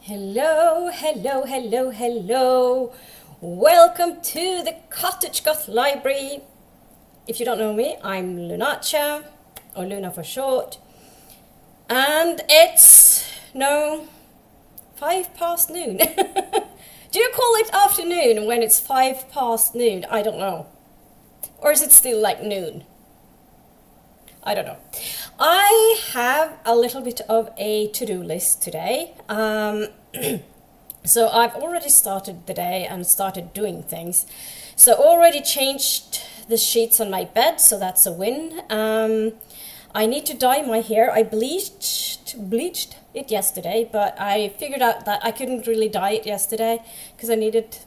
Hello, hello, hello, hello. Welcome to the Cottagegoth Library. If you don't know me, I'm Lunacia, or Luna for short. And it's, 5 past noon. Do you call it afternoon when it's 5 past noon? I don't know. Or is it still like noon? I don't know. I have a little bit of a to-do list today. So I've already started the day and started doing things. So already changed the sheets on my bed, so that's a win. I need to dye my hair. I bleached it yesterday, but I figured out that I couldn't really dye it yesterday because I needed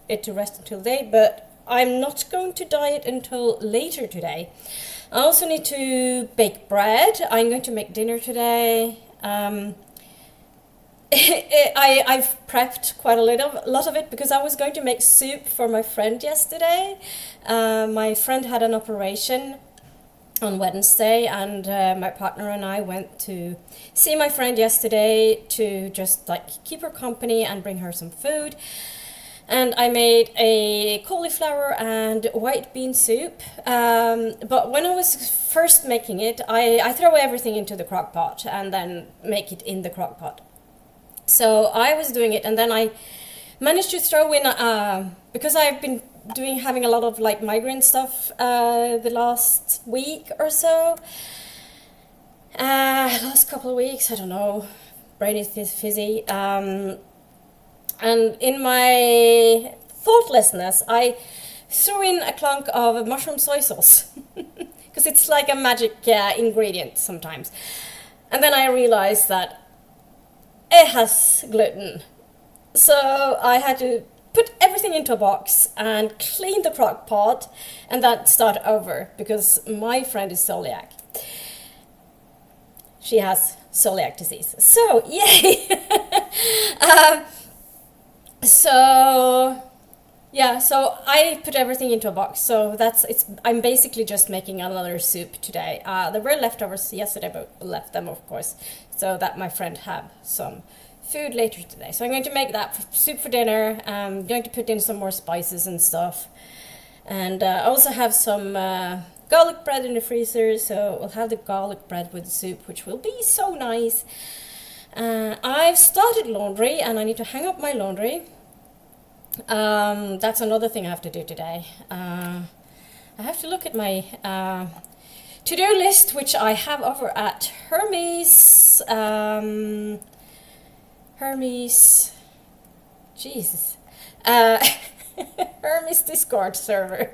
it to rest until day, but I'm not going to dye it until later today. I also need to bake bread. I'm going to make dinner today. I've prepped quite a lot of it because I was going to make soup for my friend yesterday. My friend had an operation on Wednesday, and my partner and I went to see my friend yesterday to just keep her company and bring her some food. And I made a cauliflower and white bean soup. But when I was first making it, I throw everything into the crock pot and then make it in the crock pot. So I was doing it, and then I managed to throw in, because I've been having a lot of migraine stuff the last week or so. Last couple of weeks, I don't know, brain is fizzy. And in my thoughtlessness, I threw in a clunk of mushroom soy sauce because it's like a magic ingredient sometimes. And then I realized that it has gluten. So I had to put everything into a box and clean the crock pot and then start over because my friend is celiac. She has celiac disease. So, yay! So I put everything into a box. So I'm basically just making another soup today. There were leftovers yesterday, but left them, of course, so that my friend have some food later today. So I'm going to make that soup for dinner. I'm going to put in some more spices and stuff. And I also have some garlic bread in the freezer, so we'll have the garlic bread with the soup, which will be so nice. I've started laundry and I need to hang up my laundry. That's another thing I have to do today. I have to look at my to-do list, which I have over at Hermes. Jesus. Hermes Discord server.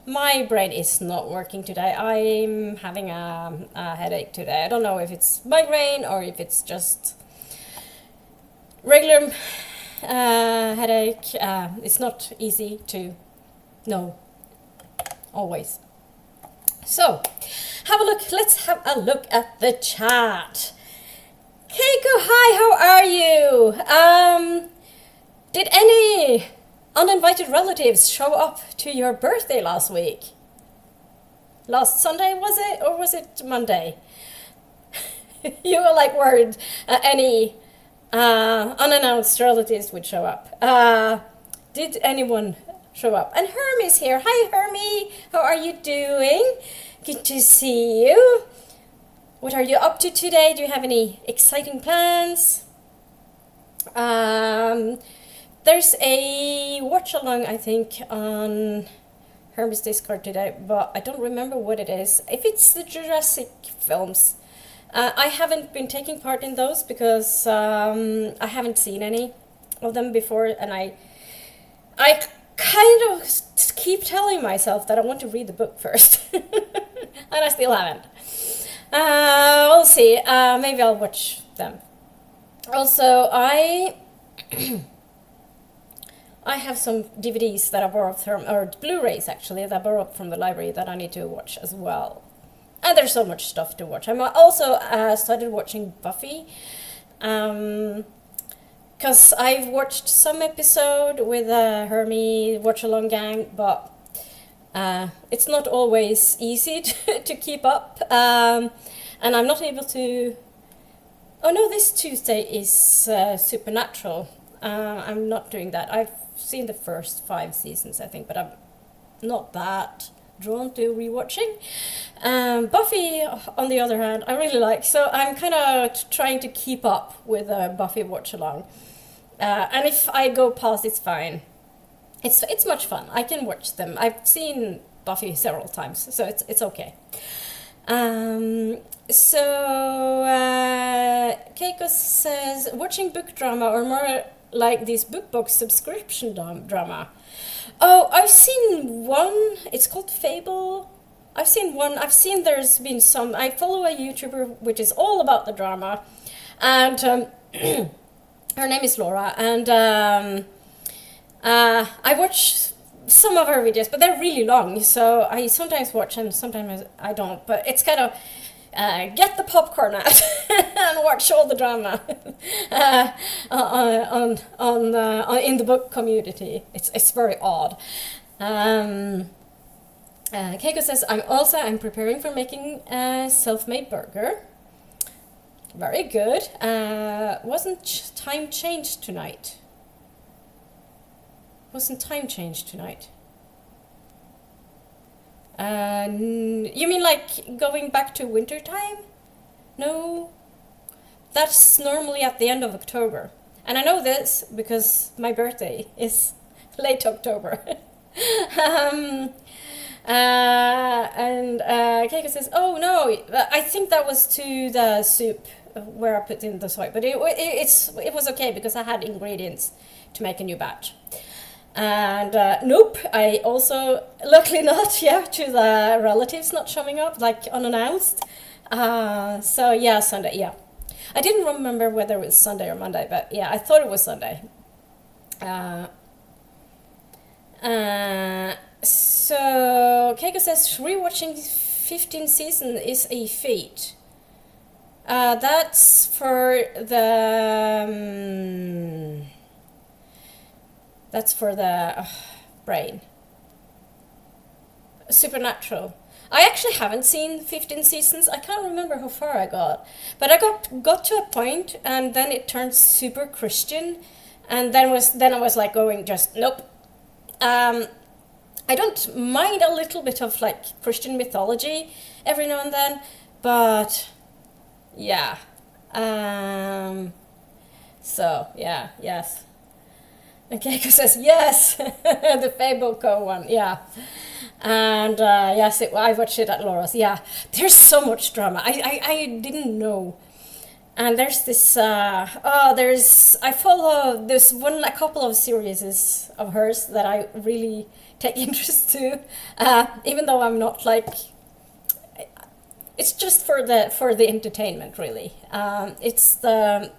My brain is not working today. I'm having a headache today. I don't know if it's migraine or if it's just regular headache. It's not easy to know always. So, have a look. Let's have a look at the chat. Keiko, hi, how are you? Did any uninvited relatives show up to your birthday last week? Last Sunday, was it? Or was it Monday? You were worried any unannounced relatives would show up. Did anyone show up? And Hermie's here. Hi, Hermie. How are you doing? Good to see you. What are you up to today? Do you have any exciting plans? There's a watch-along, I think, on Hermes Discord today, but I don't remember what it is. If it's the Jurassic films, I haven't been taking part in those because I haven't seen any of them before, and I kind of keep telling myself that I want to read the book first, and I still haven't. We'll see. Maybe I'll watch them. Also, I have some DVDs that I borrowed from, or Blu-rays actually, that I borrowed from the library that I need to watch as well. And there's so much stuff to watch. I'm also started watching Buffy, because I've watched some episode with Hermie watch-along gang, but it's not always easy to keep up, and I'm not able to Oh no, this Tuesday is Supernatural. I'm not doing that. I've seen the first 5 seasons, I think, but I'm not that drawn to rewatching. Buffy, on the other hand, I really like, so I'm kind of trying to keep up with a Buffy watch along. And if I go past, it's fine. It's much fun. I can watch them. I've seen Buffy several times, so it's okay. Keiko says, watching book drama or more like this book box subscription drama. Oh, I've seen one. It's called Fable. I've seen one. I've seen there's been some. I follow a YouTuber which is all about the drama, and her name is Laura, and I watch some of her videos, but they're really long, so I sometimes watch and sometimes I don't. But it's kind of get the popcorn out and watch all the drama in the book community. It's very odd. Keiko says, I'm preparing for making a self-made burger. Very good. Wasn't time changed tonight? You mean like going back to winter time? No, that's normally at the end of October. And I know this because my birthday is late October. Keiko says, oh no, I think that was to the soup where I put in the soy. But it was okay because I had ingredients to make a new batch. And nope, I also, luckily not, to the relatives not showing up, like unannounced. So yeah, Sunday, yeah. I didn't remember whether it was Sunday or Monday, but yeah, I thought it was Sunday. So Keiko says, rewatching 15 season is a feat. That's for the... That's for the brain. Supernatural. I actually haven't seen 15 seasons. I can't remember how far I got. But I got to a point and then it turned super Christian. And then I was like going just, nope. I don't mind a little bit of like Christian mythology every now and then. But yeah. So yeah, yes. And Keiko says, yes, the Fable Co. one, yeah. And yes, I watched it at Laura's, yeah. There's so much drama. I didn't know. And there's this, I follow this one, a couple of series of hers that I really take interest to, even though I'm not like, it's just for the entertainment, really. It's the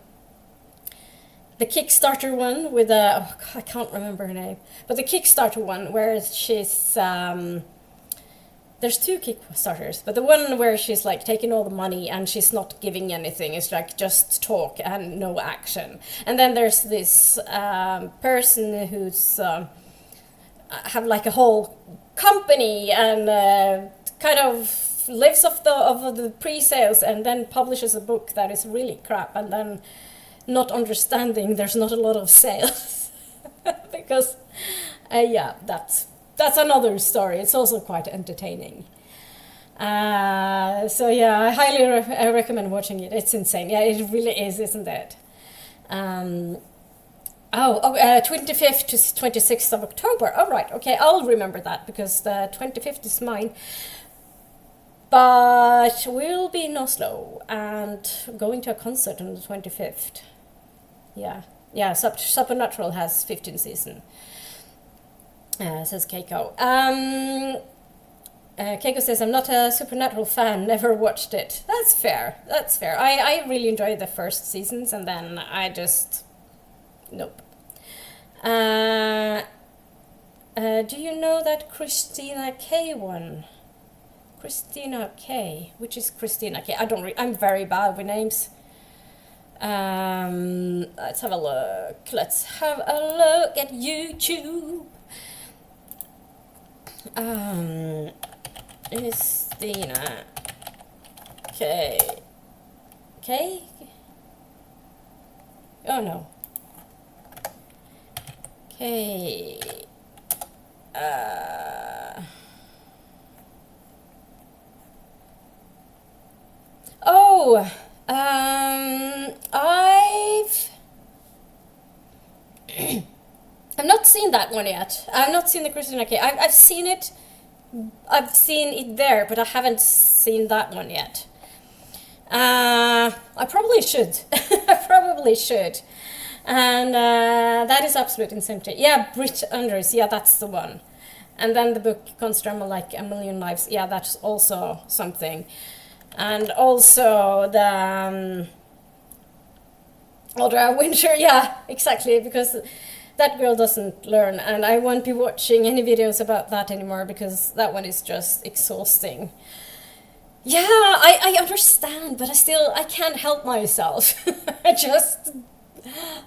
Kickstarter one with I can't remember her name, but the Kickstarter one where she's there's 2 Kickstarters, but the one where she's like taking all the money and she's not giving anything, it's like just talk and no action. And then there's this person who's have like a whole company and kind of lives off the pre-sales and then publishes a book that is really crap, and then not understanding there's not a lot of sales because yeah, that's another story. It's also quite entertaining. So yeah, I highly recommend watching it. It's insane. Yeah, it really is, isn't it? 25th to 26th of October. All right, okay, I'll remember that because the 25th is mine. But we'll be in Oslo and going to a concert on the 25th. Yeah, Supernatural has 15 season, says Keiko. Keiko says, I'm not a Supernatural fan, never watched it. That's fair. I really enjoyed the first seasons and then I just, nope. Do you know that Christina K one? Christina K. Which is Christina K? I'm very bad with names. Let's have a look. Let's have a look at YouTube. Christina K. K? Oh no. Okay. Oh, I've not seen that one yet. I've not seen the Christina K. I've seen it. I've seen it there, but I haven't seen that one yet. I probably should. I probably should. And that is absolute insanity. Yeah, Brit Unders. Yeah, that's the one. And then the book Construm Like a Million Lives. Yeah, that's also something. And also the Audra Winter. Yeah, exactly, because that girl doesn't learn, and I won't be watching any videos about that anymore because that one is just exhausting. Yeah, I understand, but I can't help myself. I just,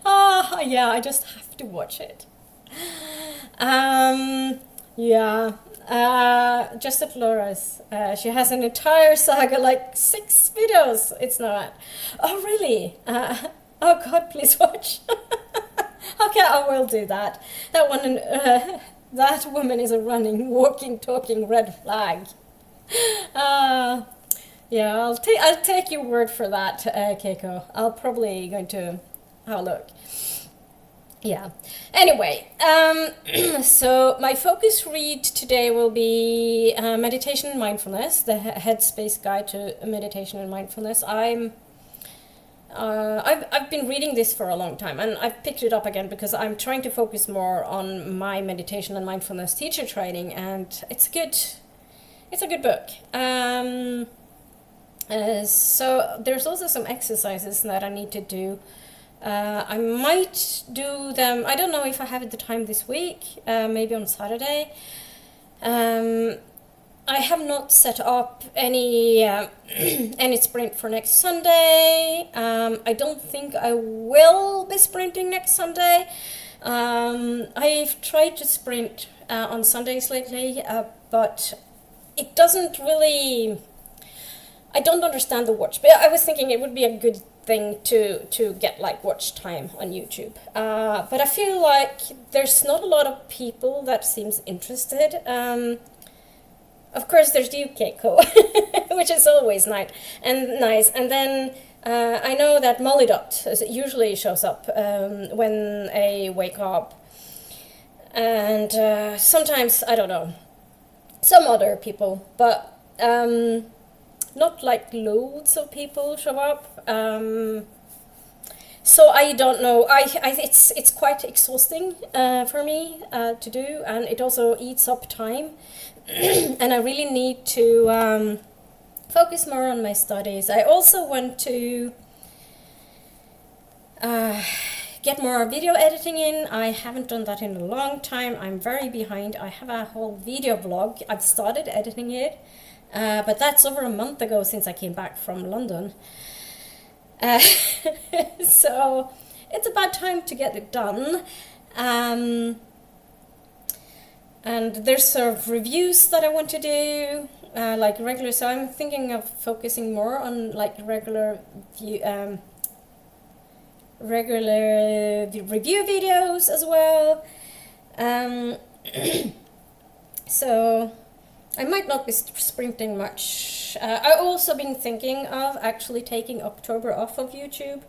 yeah, I just have to watch it. Yeah, just at Laura's, she has an entire saga, like 6 videos. It's not. Oh, really? Oh God, please watch. Okay, I will do that. That one, that woman is a running, walking, talking red flag. Yeah, I'll take your word for that, Keiko. I'll probably going to have a look. Yeah. Anyway, so my focus read today will be meditation and mindfulness, the Headspace Guide to Meditation and Mindfulness. I've been reading this for a long time, and I've picked it up again because I'm trying to focus more on my meditation and mindfulness teacher training, and it's a good book. So there's also some exercises that I need to do. I might do them. I don't know if I have the time this week. Maybe on Saturday. I have not set up any any sprint for next Sunday. I don't think I will be sprinting next Sunday. I've tried to sprint on Sundays lately, but it doesn't really. I don't understand the watch, but I was thinking it would be a good thing to get like watch time on YouTube. But I feel like there's not a lot of people that seems interested. Of course, there's you, Keiko, which is always nice. And then I know that Molly Dot usually shows up when I wake up. And sometimes, I don't know, some other people, but not like loads of people show up. So I don't know. It's quite exhausting for me to do, and it also eats up time. And I really need to focus more on my studies. I also want to get more video editing in. I haven't done that in a long time. I'm very behind. I have a whole video blog. I've started editing it, but that's over a month ago since I came back from London. So it's about time to get it done. And there's sort of reviews that I want to do, like regular. So I'm thinking of focusing more on like regular review videos as well. So I might not be sprinting much. I've also been thinking of actually taking October off of YouTube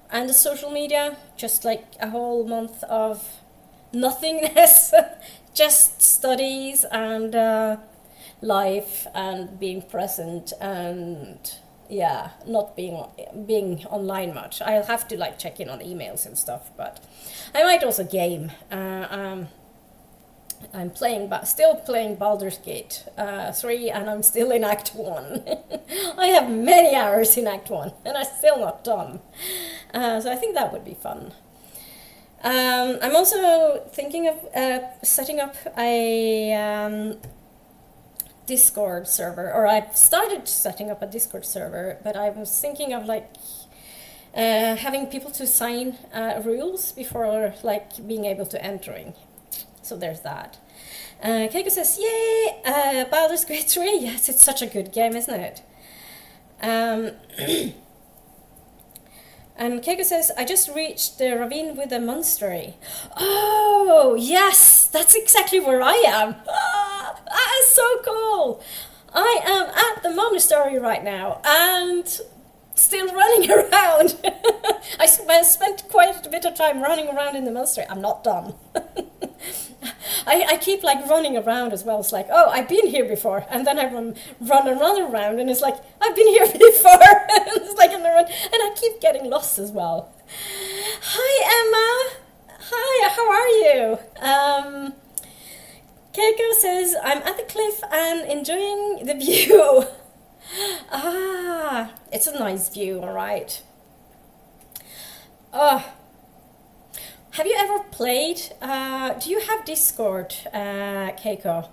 and the social media, just like a whole month of nothingness. Just studies and life and being present and yeah, not being online much. I'll have to like check in on emails and stuff, but I might also game. I'm still playing Baldur's Gate 3, and I'm still in Act 1. I have many hours in Act 1, and I'm still not done. So I think that would be fun. I'm also thinking of setting up a Discord server, or I've started setting up a Discord server, but I was thinking of like having people to sign rules before like being able to entering. So there's that. Keiko says, yay, Baldur's Gate 3. Yes, it's such a good game, isn't it? And Keiko says, I just reached the ravine with the monastery. Oh, yes, that's exactly where I am. Ah, that is so cool. I am at the monastery right now and still running around. I spent quite a bit of time running around in the monastery. I'm not done. I keep like running around as well. It's like, oh, I've been here before, and then I run around, and it's like, I've been here before. It's like, and I keep getting lost as well. Hi, Emma. Hi, how are you? Keiko says, I'm at the cliff and enjoying the view. Ah, it's a nice view, all right. Have you ever played, do you have Discord, Keiko?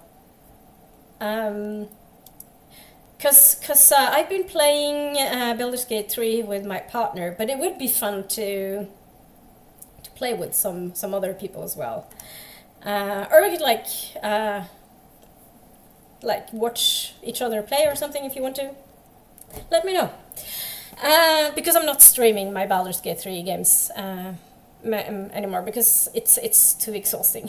Because I've been playing Baldur's Gate 3 with my partner, but it would be fun to play with some other people as well. Or we could like watch each other play or something if you want to. Let me know. Because I'm not streaming my Baldur's Gate 3 games anymore because it's too exhausting.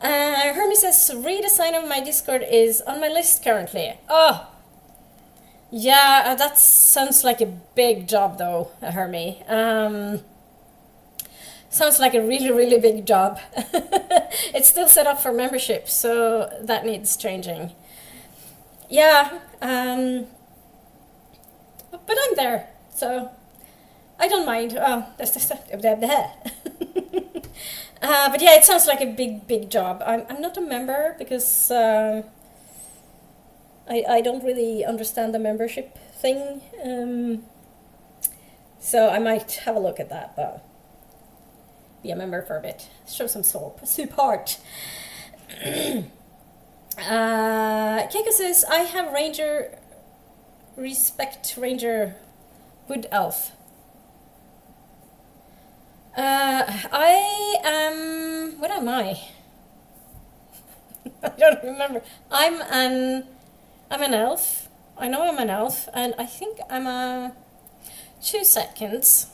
Hermie says redesign of my Discord is on my list currently. Oh, yeah, that sounds like a big job though, Hermie. Sounds like a really big job. It's still set up for membership, so that needs changing. Yeah, but I'm there, so I don't mind. But yeah, it sounds like a big job. I'm not a member because I don't really understand the membership thing. So I might have a look at that, but be a member for a bit. Show some support. Keiko says, I have respect Ranger Wood Elf. I am... What am I? I don't remember. I'm an elf. I know I'm an elf, and I think I'm a... 2 seconds.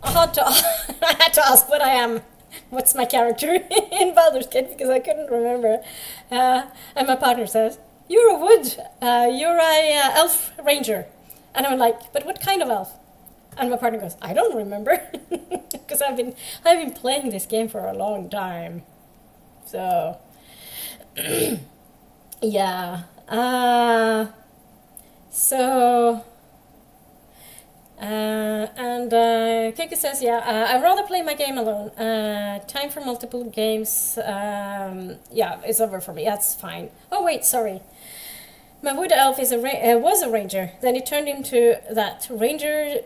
I had to ask what I am. What's my character in Baldur's Gate because I couldn't remember. And my partner says, "You're a wood. You're a elf ranger." And I'm like, "But what kind of elf?" And my partner goes, "I don't remember," because I've been playing this game for a long time. So yeah. And Keiko says, yeah, I'd rather play my game alone. Time for multiple games, yeah, it's over for me. That's fine. Oh, wait, sorry. My wood elf was a ranger. Then it turned into that ranger.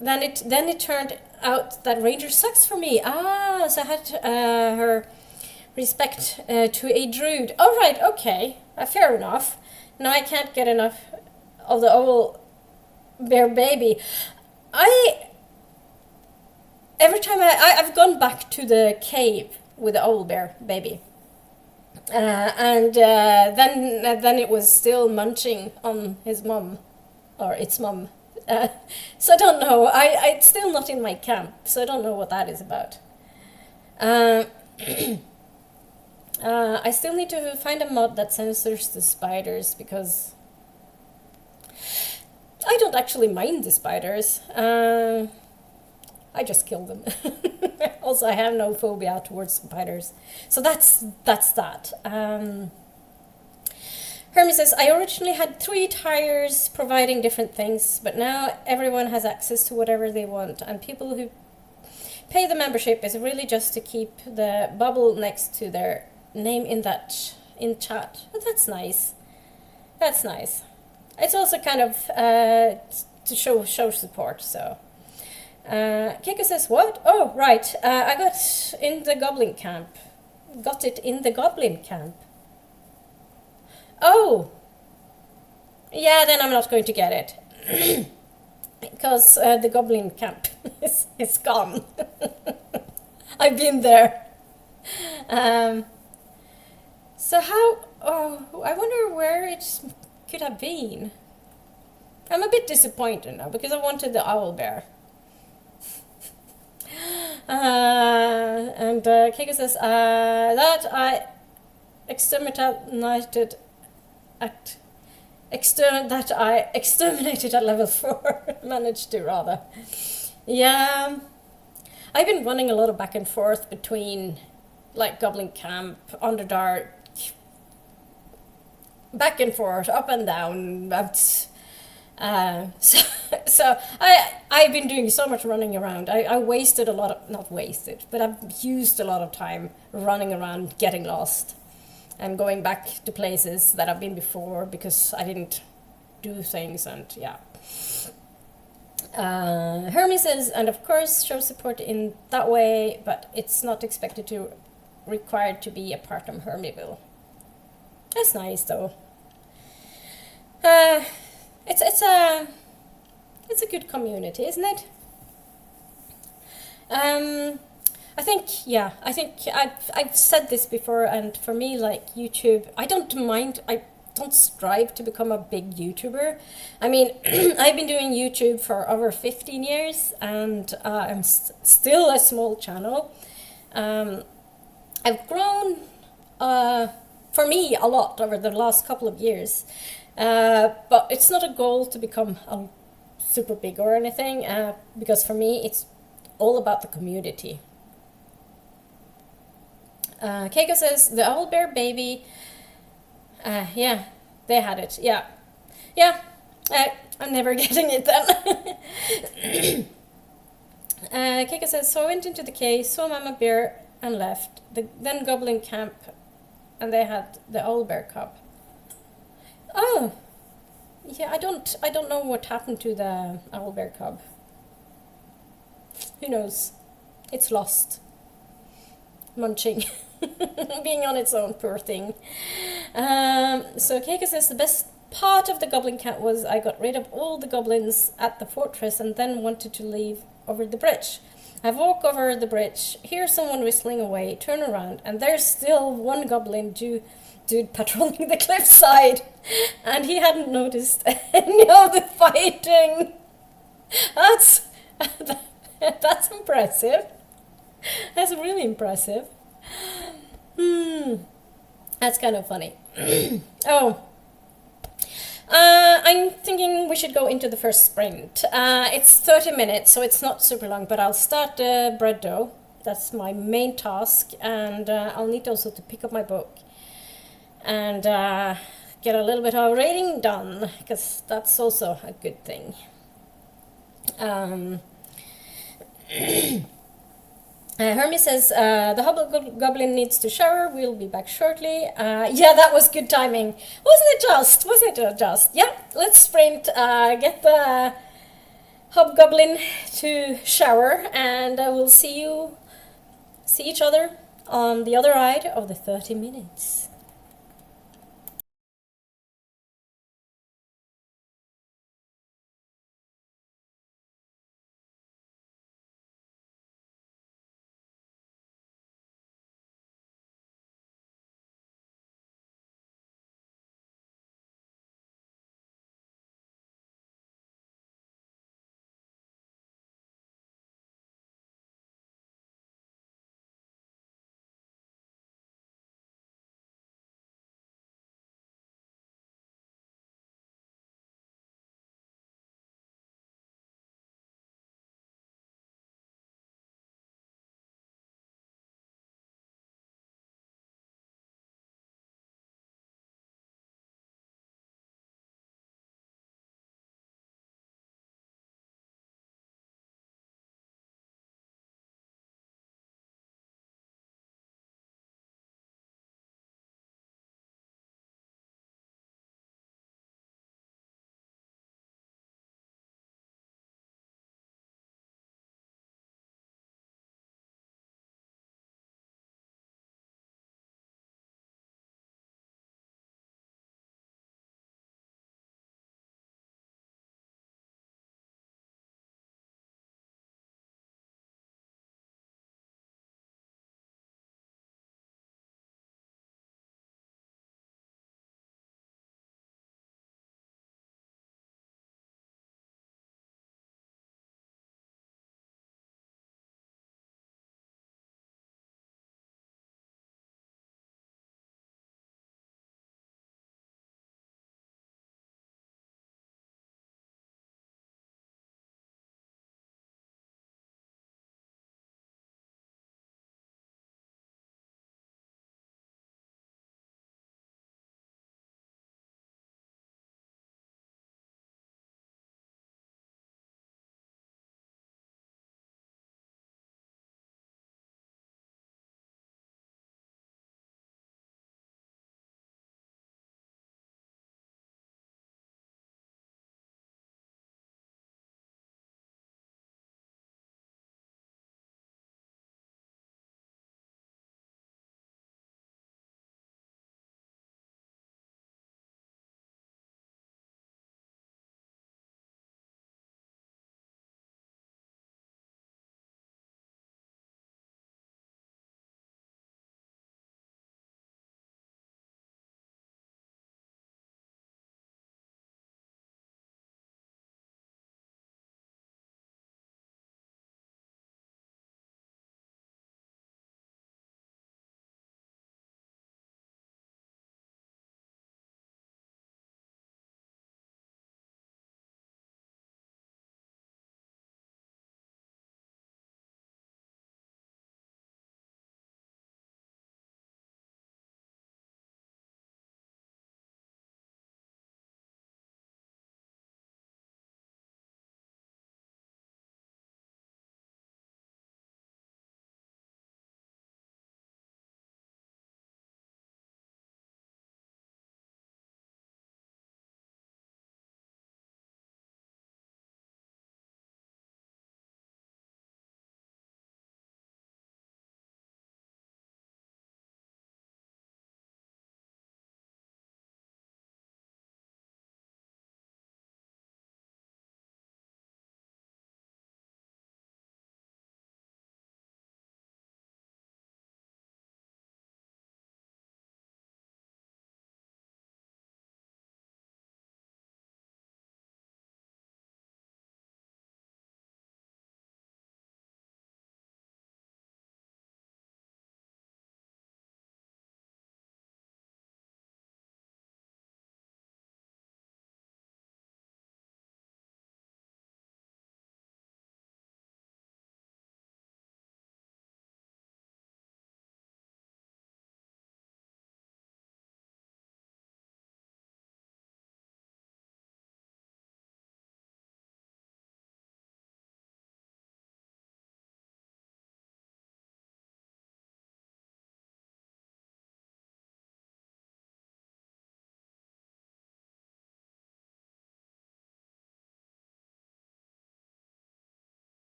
Then it turned out that ranger sucks for me. Ah, so I had her respect to a druid. All right, okay, fair enough. Now I can't get enough of the old bear baby. Every time I've gone back to the cave with the old bear baby, and then it was still munching on his mum, or its mum. So I don't know. It's still not in my camp, so I don't know what that is about. I still need to find a mod that censors the spiders because I don't actually mind the spiders. I just kill them. Also, I have no phobia towards spiders. So that's that. Hermie says, I originally had 3 tires providing different things, but now everyone has access to whatever they want, and people who pay the membership is really just to keep the bubble next to their name in chat. But that's nice. That's nice. It's also kind of to show support, so Keiko says, what? Oh, right. I got in the goblin camp. Got it in the goblin camp. Oh, yeah, then I'm not going to get it. Because the goblin camp is gone. I've been there. So how... Oh, I wonder where it could have been. I'm a bit disappointed now because I wanted the owl bear. And Keiko says that I exterminated at level 4. Managed to rather. Yeah, I've been running a lot of back and forth between like Goblin Camp, Underdark, back and forth, up and down. So I've been doing so much running around. I wasted a lot of, not wasted, but I've used a lot of time running around, getting lost, and going back to places that I've been before because I didn't do things, and yeah. Hermes says, and of course show support in that way, but it's not expected to required to be a part of Hermiville. That's nice though. It's a good community, isn't it? I think I've said this before, and for me, like YouTube, I don't mind. I don't strive to become a big YouTuber. I mean, I've been doing YouTube for over 15 years, and I'm still a small channel. I've grown, for me, a lot over the last couple of years. But it's not a goal to become super big or anything, because for me it's all about the community. Keiko says, the owlbear baby, yeah, they had it, yeah. I'm never getting it then. Keiko says, so I went into the cave, saw Mama Bear and left, then Goblin Camp, and they had the owlbear cub. Oh, yeah, I don't know what happened to the owlbear cub. Who knows? It's lost. Munching. Being on its own, poor thing. So Keiko says the best part of the goblin camp was I got rid of all the goblins at the fortress and then wanted to leave over the bridge. I walk over the bridge, hear someone whistling away, turn around, and there's still one goblin dude patrolling the cliffside, and he hadn't noticed any of the fighting. That's impressive. That's really impressive. That's kind of funny. Oh. I'm thinking we should go into the first sprint. It's 30 minutes, so it's not super long, but I'll start the bread dough. That's my main task, and I'll need also to pick up my book and get a little bit of reading done, because that's also a good thing. Hermie says, the hobgoblin needs to shower, we'll be back shortly. Yeah, that was good timing. Wasn't it just? Yeah, let's sprint, get the hobgoblin to shower, and we'll see each other on the other side of the 30 minutes.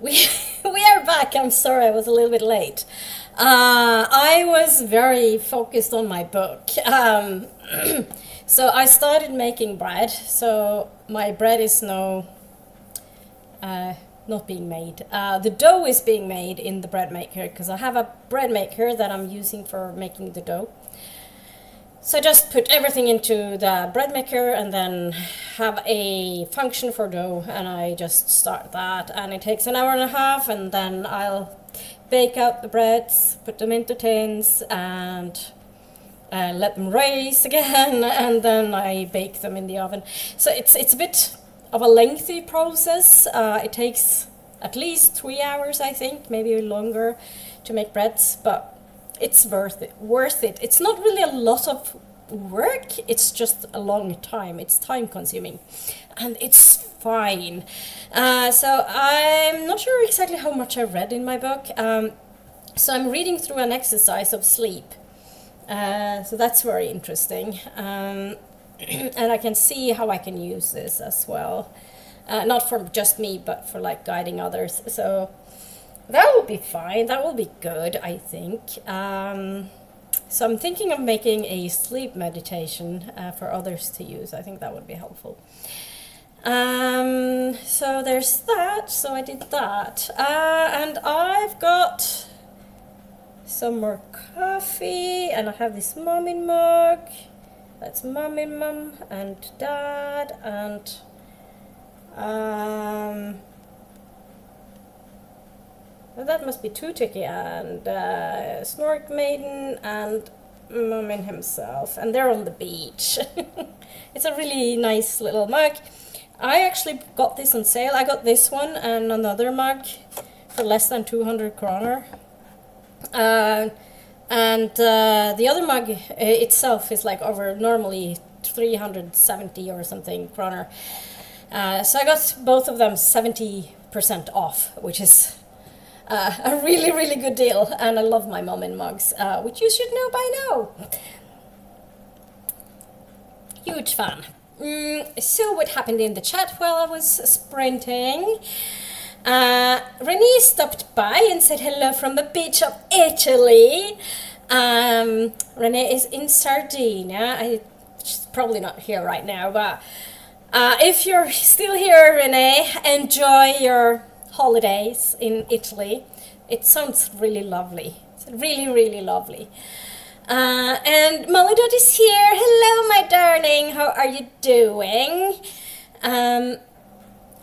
We we are back. I'm sorry I was a little bit late. I was very focused on my book. So I started making bread. So my bread is now not being made. The dough is being made in the bread maker because I have a bread maker that I'm using for making the dough. So I just put everything into the bread maker and then have a function for dough, and I just start that, and it takes an hour and a half, and then I'll bake out the breads, put them into tins, and let them raise again, and then I bake them in the oven. So it's a bit of a lengthy process. It takes at least 3 hours, I think, maybe longer, to make breads, but it's worth it. It's not really a lot of work, it's just a long time. It's time consuming, and it's fine. So I'm not sure exactly how much I read in my book. So I'm reading through an exercise of sleep. So that's very interesting. And I can see how I can use this as well. Not for just me, but for like guiding others. So that will be fine. That will be good, I think. So I'm thinking of making a sleep meditation for others to use. I think that would be helpful. So there's that. So I did that. And I've got some more coffee. And I have this mommy mug. That's mommy, mum, and dad. And well, that must be Tutiki and Snork Maiden and Moomin himself, and they're on the beach. It's a really nice little mug. I actually got this on sale. I got this one and another mug for less than 200 kroner. And the other mug itself is like over normally 370 or something kroner. So I got both of them 70% off, which is a really, really good deal, and I love my Moomin mugs, which you should know by now. Huge fan. So what happened in the chat while I was sprinting? Renee stopped by and said hello from the beach of Italy. Renee is in Sardinia. She's probably not here right now, but if you're still here, Renee, enjoy your holidays in Italy. It sounds really lovely. It's really, really lovely. And Molly Dot is here. Hello, my darling. How are you doing?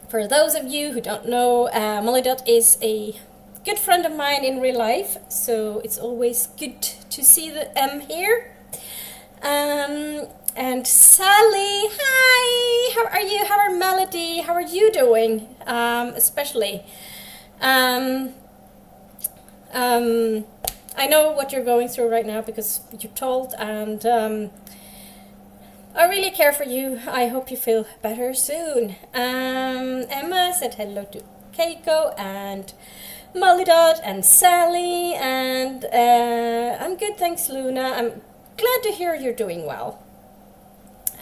For those of you who don't know, Molly Dot is a good friend of mine in real life, so it's always good to see the M here. And Sally, hi, how are you? How are Melody? How are you doing? Especially. I know what you're going through right now because you're told, and I really care for you. I hope you feel better soon. Emma said hello to Keiko and Molly Dot and Sally, and I'm good, thanks, Luna. I'm glad to hear you're doing well.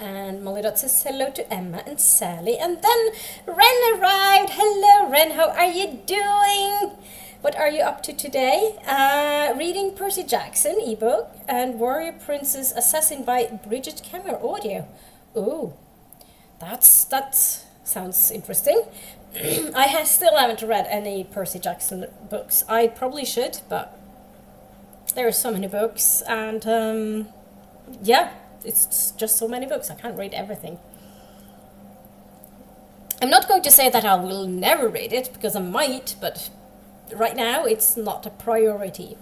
And Molly Dot says hello to Emma and Sally. And then Ren arrived. Hello, Ren. How are you doing? What are you up to today? Reading Percy Jackson ebook and Warrior Princess Assassin by Bridget Camera audio. Ooh, that sounds interesting. I still haven't read any Percy Jackson books. I probably should, but there are so many books, and yeah. It's just so many books. I can't read everything. I'm not going to say that I will never read it, because I might, but right now it's not a priority.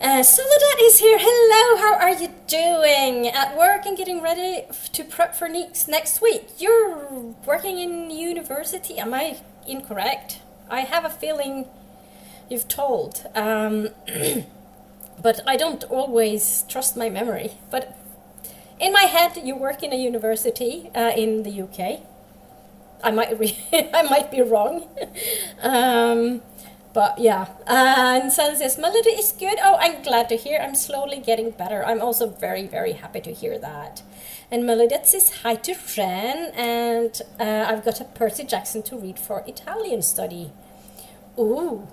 Soledad is here. Hello, how are you doing? At work and getting ready to prep for next week. You're working in university. Am I incorrect? I have a feeling you've told. But I don't always trust my memory. But in my head, you work in a university in the UK. I might be wrong. But yeah. And Sally says, Melody is good. Oh, I'm glad to hear. I'm slowly getting better. I'm also very, very happy to hear that. And Melody says hi to Ren. And I've got a Percy Jackson to read for Italian study. Ooh.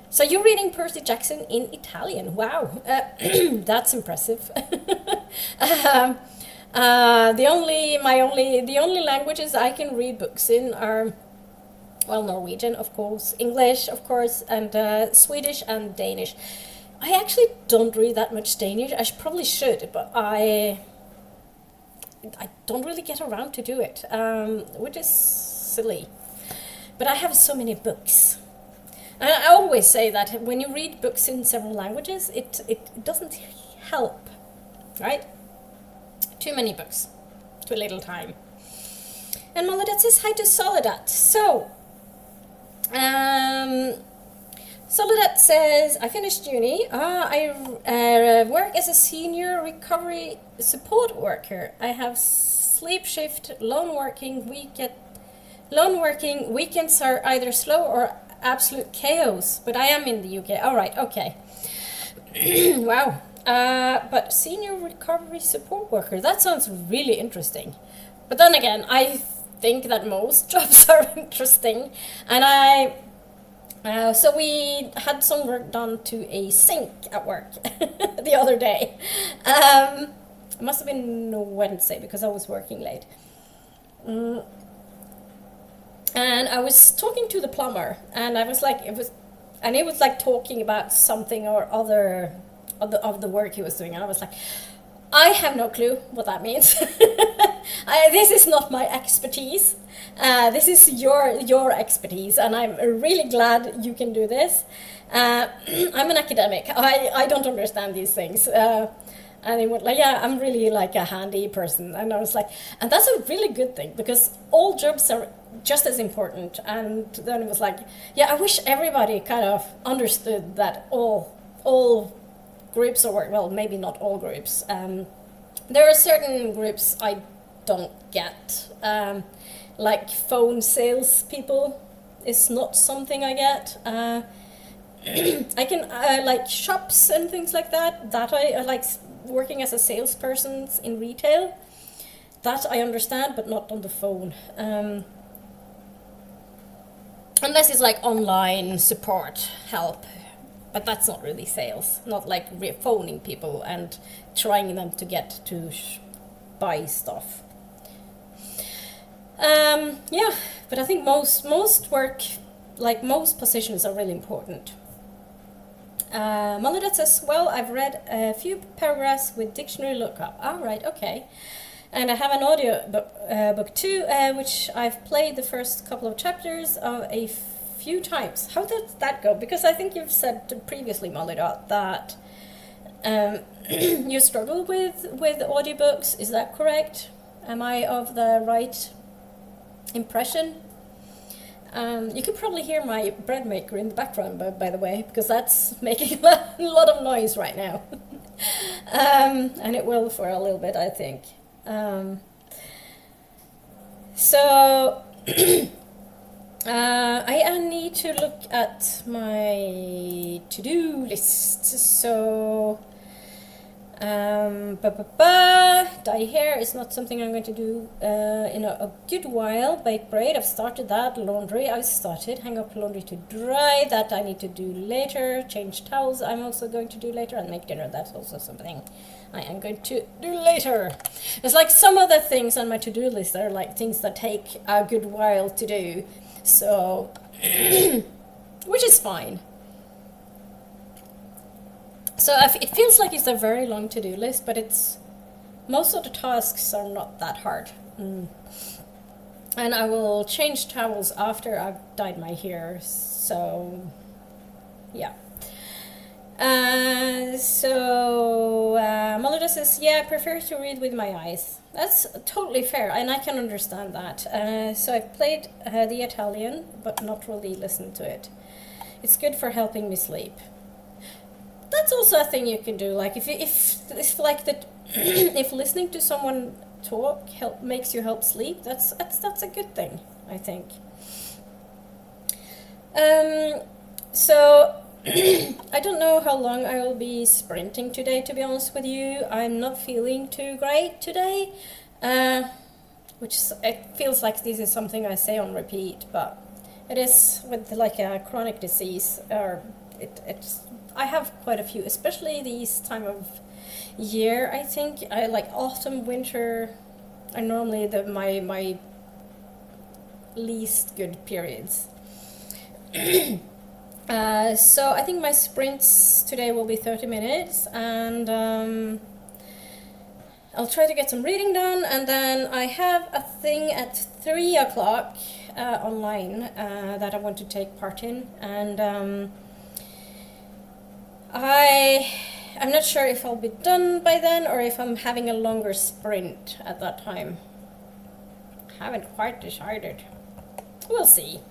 So you're reading Percy Jackson in Italian. Wow, that's impressive. um, the only languages I can read books in are, well, Norwegian, of course, English, of course, and Swedish and Danish. I actually don't read that much Danish. I probably should, but I don't really get around to do it, which is silly. But I have so many books. And I always say that when you read books in several languages, it doesn't help, right? Too many books, too little time. And Maladat says hi to Soledad. So, Soledad says, I finished uni. I work as a senior recovery support worker. I have sleep shift, lone working. Weekends are either slow or absolute chaos, but I am in the UK. All right, okay. Wow. But senior recovery support worker, that sounds really interesting. But then again, I think that most jobs are interesting. And so we had some work done to a sink at work the other day. It must have been Wednesday because I was working late. And I was talking to the plumber, and he was like talking about something or other of the work he was doing, and I was like, I have no clue what that means. This is not my expertise. This is your expertise, and I'm really glad you can do this. I'm an academic. I don't understand these things. And he was like, yeah, I'm really like a handy person. And I was like, and that's a really good thing, because all jobs are just as important. And then it was like, yeah, I wish everybody kind of understood that all groups of work, well, maybe not all groups. There are certain groups I don't get. Like phone sales people is not something I get. I can, like shops and things like that I like. Working as a salesperson in retail, that I understand, but not on the phone. Unless it's like online support help, but that's not really sales. Not like phoning people and trying them to get to buy stuff. Yeah, but I think most work, like most positions, are really important. Maladat says, well, I've read a few paragraphs with dictionary lookup. All right, okay. And I have an audio book too, which I've played the first couple of chapters of a few times. How does that go? Because I think you've said previously, Maladat, that you struggle with audiobooks. Is that correct? Am I of the right impression? You can probably hear my bread maker in the background, by the way, because that's making a lot of noise right now. And it will for a little bit, I think. So I need to look at my to-do list. So dye hair is not something I'm going to do in a good while. Bake braid, I've started that. Laundry, I've started. Hang up laundry to dry, that I need to do later. Change towels, I'm also going to do later. And make dinner, that's also something I am going to do later. It's like some other things on my to-do list are like things that take a good while to do. So, which is fine. So it feels like it's a very long to-do list, but most of the tasks are not that hard. And I will change towels after I've dyed my hair, so yeah. Malida says, yeah, I prefer to read with my eyes. That's totally fair, and I can understand that. So I've played the Italian, but not really listened to it. It's good for helping me sleep. That's also a thing you can do. Like if like that, if listening to someone talk makes you help sleep, that's a good thing, I think. So I don't know how long I will be sprinting today, to be honest with you. I'm not feeling too great today, it feels like this is something I say on repeat, but It is with like a chronic disease, or it's. I have quite a few, especially these time of year. I think I like autumn, winter are normally my least good periods. So I think my sprints today will be 30 minutes, and I'll try to get some reading done, and then I have a thing at 3 o'clock online that I want to take part in, and I'm not sure if I'll be done by then or if I'm having a longer sprint at that time. Haven't quite decided. We'll see.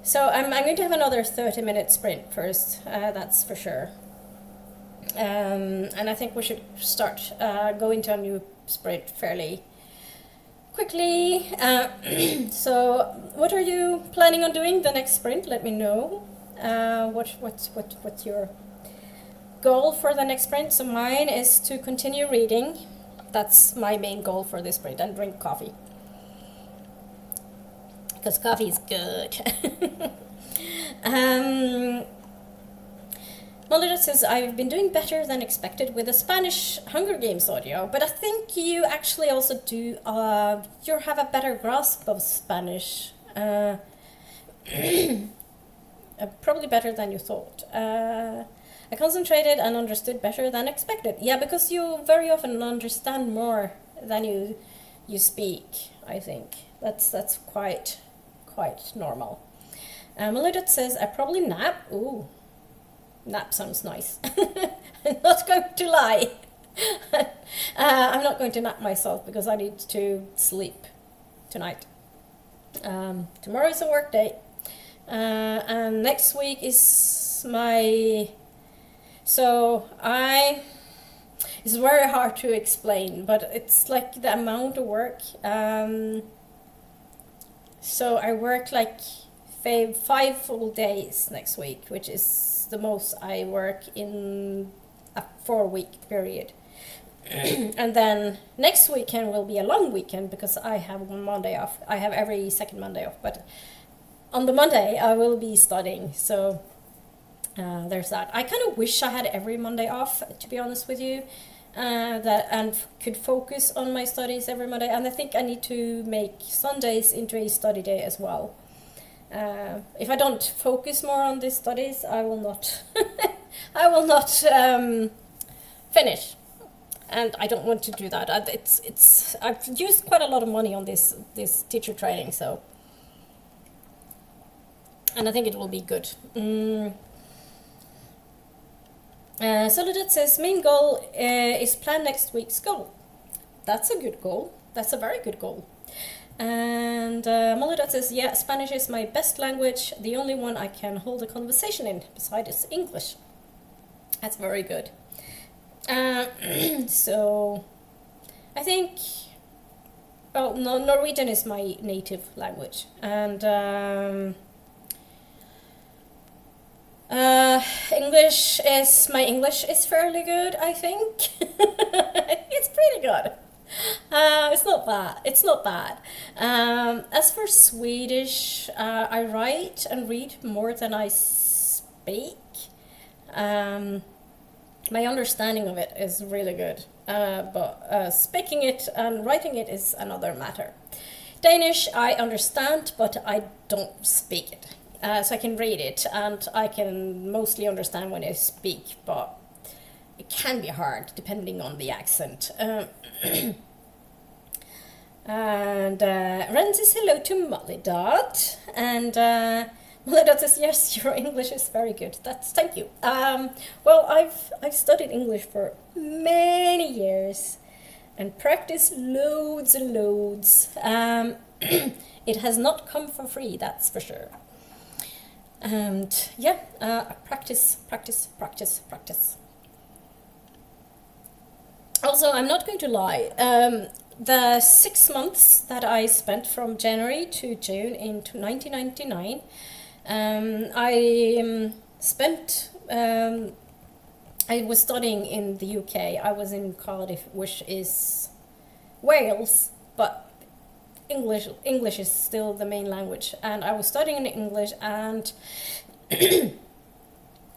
So I'm going to have another 30-minute sprint first, that's for sure. And I think we should start going to a new sprint fairly quickly. So what are you planning on doing the next sprint? Let me know. What's your goal for the next sprint? So mine is to continue reading. That's my main goal for this sprint, and drink coffee. Because coffee is good. Mulder says, I've been doing better than expected with the Spanish Hunger Games audio, but I think you actually also do, you have a better grasp of Spanish. Probably better than you thought. I concentrated and understood better than expected. Yeah, because you very often understand more than you speak, I think. That's quite normal. Melodot says, I probably nap. Ooh, nap sounds nice. I'm not going to lie. I'm not going to nap myself because I need to sleep tonight. Tomorrow is a work day. And next week is my... So it's very hard to explain, but it's like the amount of work. So I work like 5 full days next week, which is the most I work in a 4-week period. And then next weekend will be a long weekend because I have one Monday off. I have every second Monday off, but on the Monday I will be studying. So there's that. I kind of wish I had every Monday off, to be honest with you. And could focus on my studies every Monday, and I think I need to make Sundays into a study day as well. If I don't focus more on these studies, I will not finish, and I don't want to do that. I've used quite a lot of money on this teacher training, so, and I think it will be good. Soledad says, main goal is plan next week's goal. That's a good goal. That's a very good goal. And Soledad says, yeah, Spanish is my best language, the only one I can hold a conversation in, besides English. That's very good. So, I think, well, Norwegian is my native language. And English is fairly good, I think. It's pretty good. It's not bad. As for Swedish, I write and read more than I speak. My understanding of it is really good, but speaking it and writing it is another matter. Danish, I understand, but I don't speak it. So I can read it, and I can mostly understand when I speak, but it can be hard depending on the accent. And Ren says hello to Molly-Dot, and Molly-Dot says, yes, your English is very good. Thank you. Well, I've studied English for many years and practiced loads and loads. It has not come for free, that's for sure. And yeah, practice. Also, I'm not going to lie, the 6 months that I spent from January to June in 1999, I was studying in the UK. I was in Cardiff, which is Wales, but English is still the main language, and I was studying English, and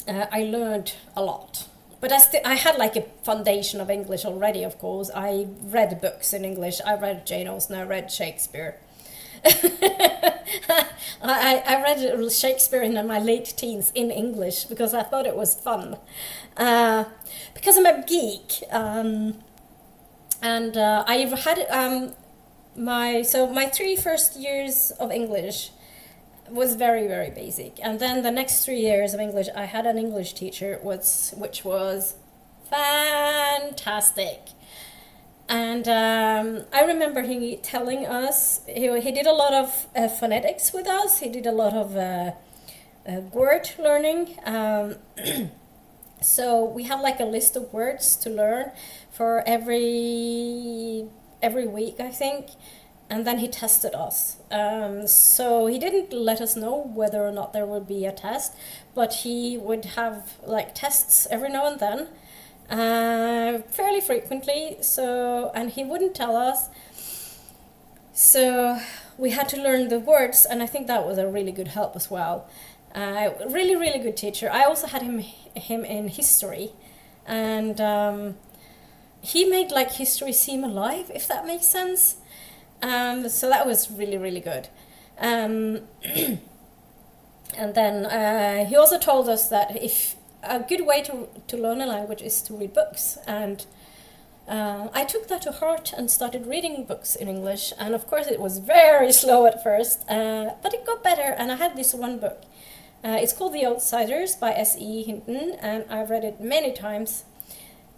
I learned a lot. But I had like a foundation of English already, of course. I read books in English. I read Jane Austen, I read Shakespeare. I read Shakespeare in my late teens in English because I thought it was fun. Because I'm a geek. And I've had my 3 first years of English was very, very basic, and then the next 3 years of English I had an English teacher which was fantastic. And I remember he telling us, he did a lot of phonetics with us, he did a lot of word learning. So we have like a list of words to learn for every week, I think. And then he tested us. So he didn't let us know whether or not there would be a test, but he would have like tests every now and then, fairly frequently. So, and he wouldn't tell us. So we had to learn the words, and I think that was a really good help as well. Really, really good teacher. I also had him in history, and he made like history seem alive, if that makes sense. So that was really, really good. And then he also told us that if a good way to learn a language is to read books. And I took that to heart and started reading books in English. And of course it was very slow at first, but it got better. And I had this one book. It's called The Outsiders by S.E. Hinton, and I've read it many times.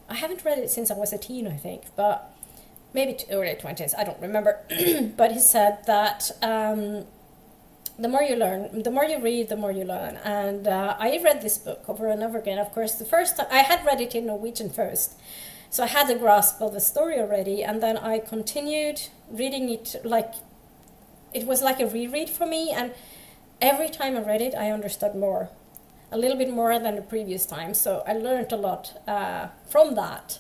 I haven't read it since I was a teen, I think, but maybe early 20s, I don't remember. But he said that the more you learn, the more you read, the more you learn. And I read this book over and over again. Of course, the first time, I had read it in Norwegian first, so I had a grasp of the story already, and then I continued reading it like, it was like a reread for me, and every time I read it, I understood more. A little bit more than the previous time, so I learned a lot from that.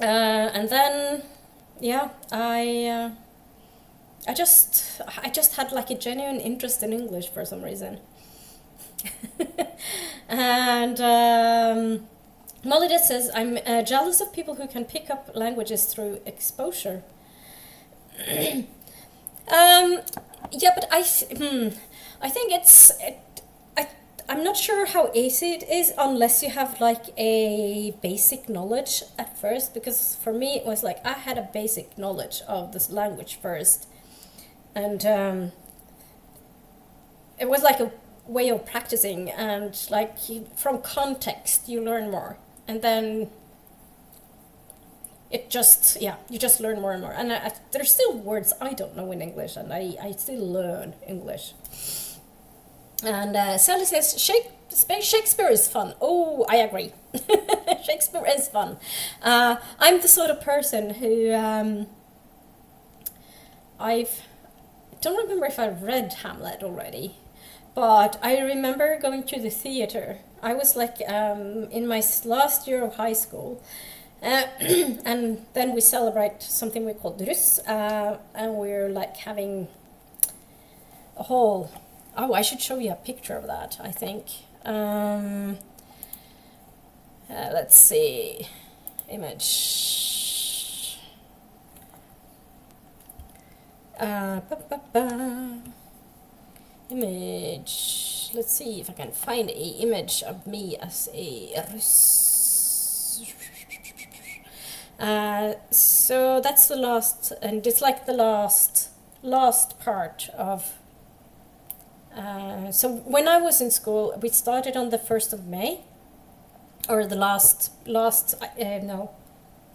And then, yeah, I just had like a genuine interest in English for some reason. And Molly says, I'm jealous of people who can pick up languages through exposure. Yeah, but I think I'm not sure how easy it is unless you have like a basic knowledge at first, because for me it was like I had a basic knowledge of this language first, and it was like a way of practicing, and like from context you learn more, and then it just, yeah, you just learn more and more. And there's still words I don't know in English, and I still learn English. And Sally says, Shakespeare is fun. Oh, I agree. Shakespeare is fun. I'm the sort of person who, I don't remember if I read Hamlet already, but I remember going to the theater. I was like in my last year of high school, and then we celebrate something we call Russ, and we're like having a whole... Oh, I should show you a picture of that, I think. Let's see. Image. Image. Let's see if I can find a image of me as a Russ. So that's the last, and it's like the last part of... so when I was in school, we started on the 1st of May, or the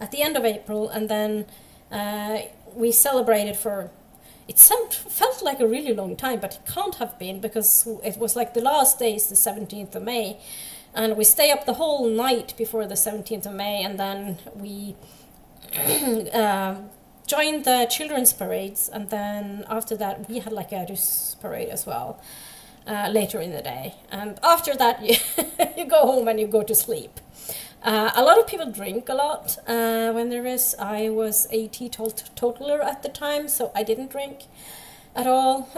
at the end of April, and then we celebrated for, it felt like a really long time, but it can't have been, because it was like the last day is the 17th of May, and we stay up the whole night before the 17th of May, and then we joined the children's parades, and then after that we had like a Russ parade as well later in the day, and after that you go home and you go to sleep. A lot of people drink a lot when there is. I was a teetotaler at the time, so I didn't drink at all.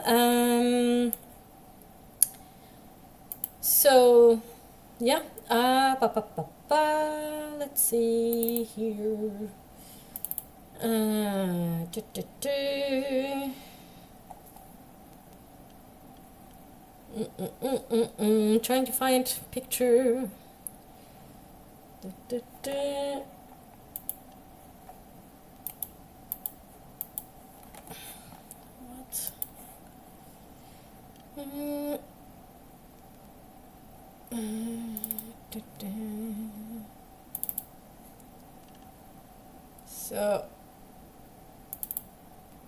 So, yeah. Let's see here. Trying to find picture. What?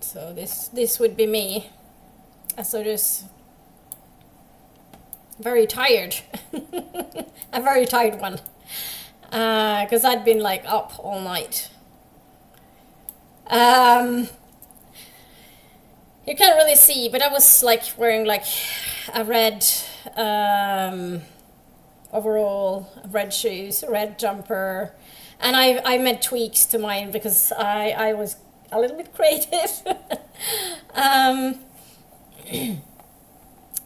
So this would be me. So just very tired. A very tired one. Because I'd been like up all night. You can't really see, but I was like wearing like a red overall, red shoes, red jumper, and I made tweaks to mine because I was a little bit creative.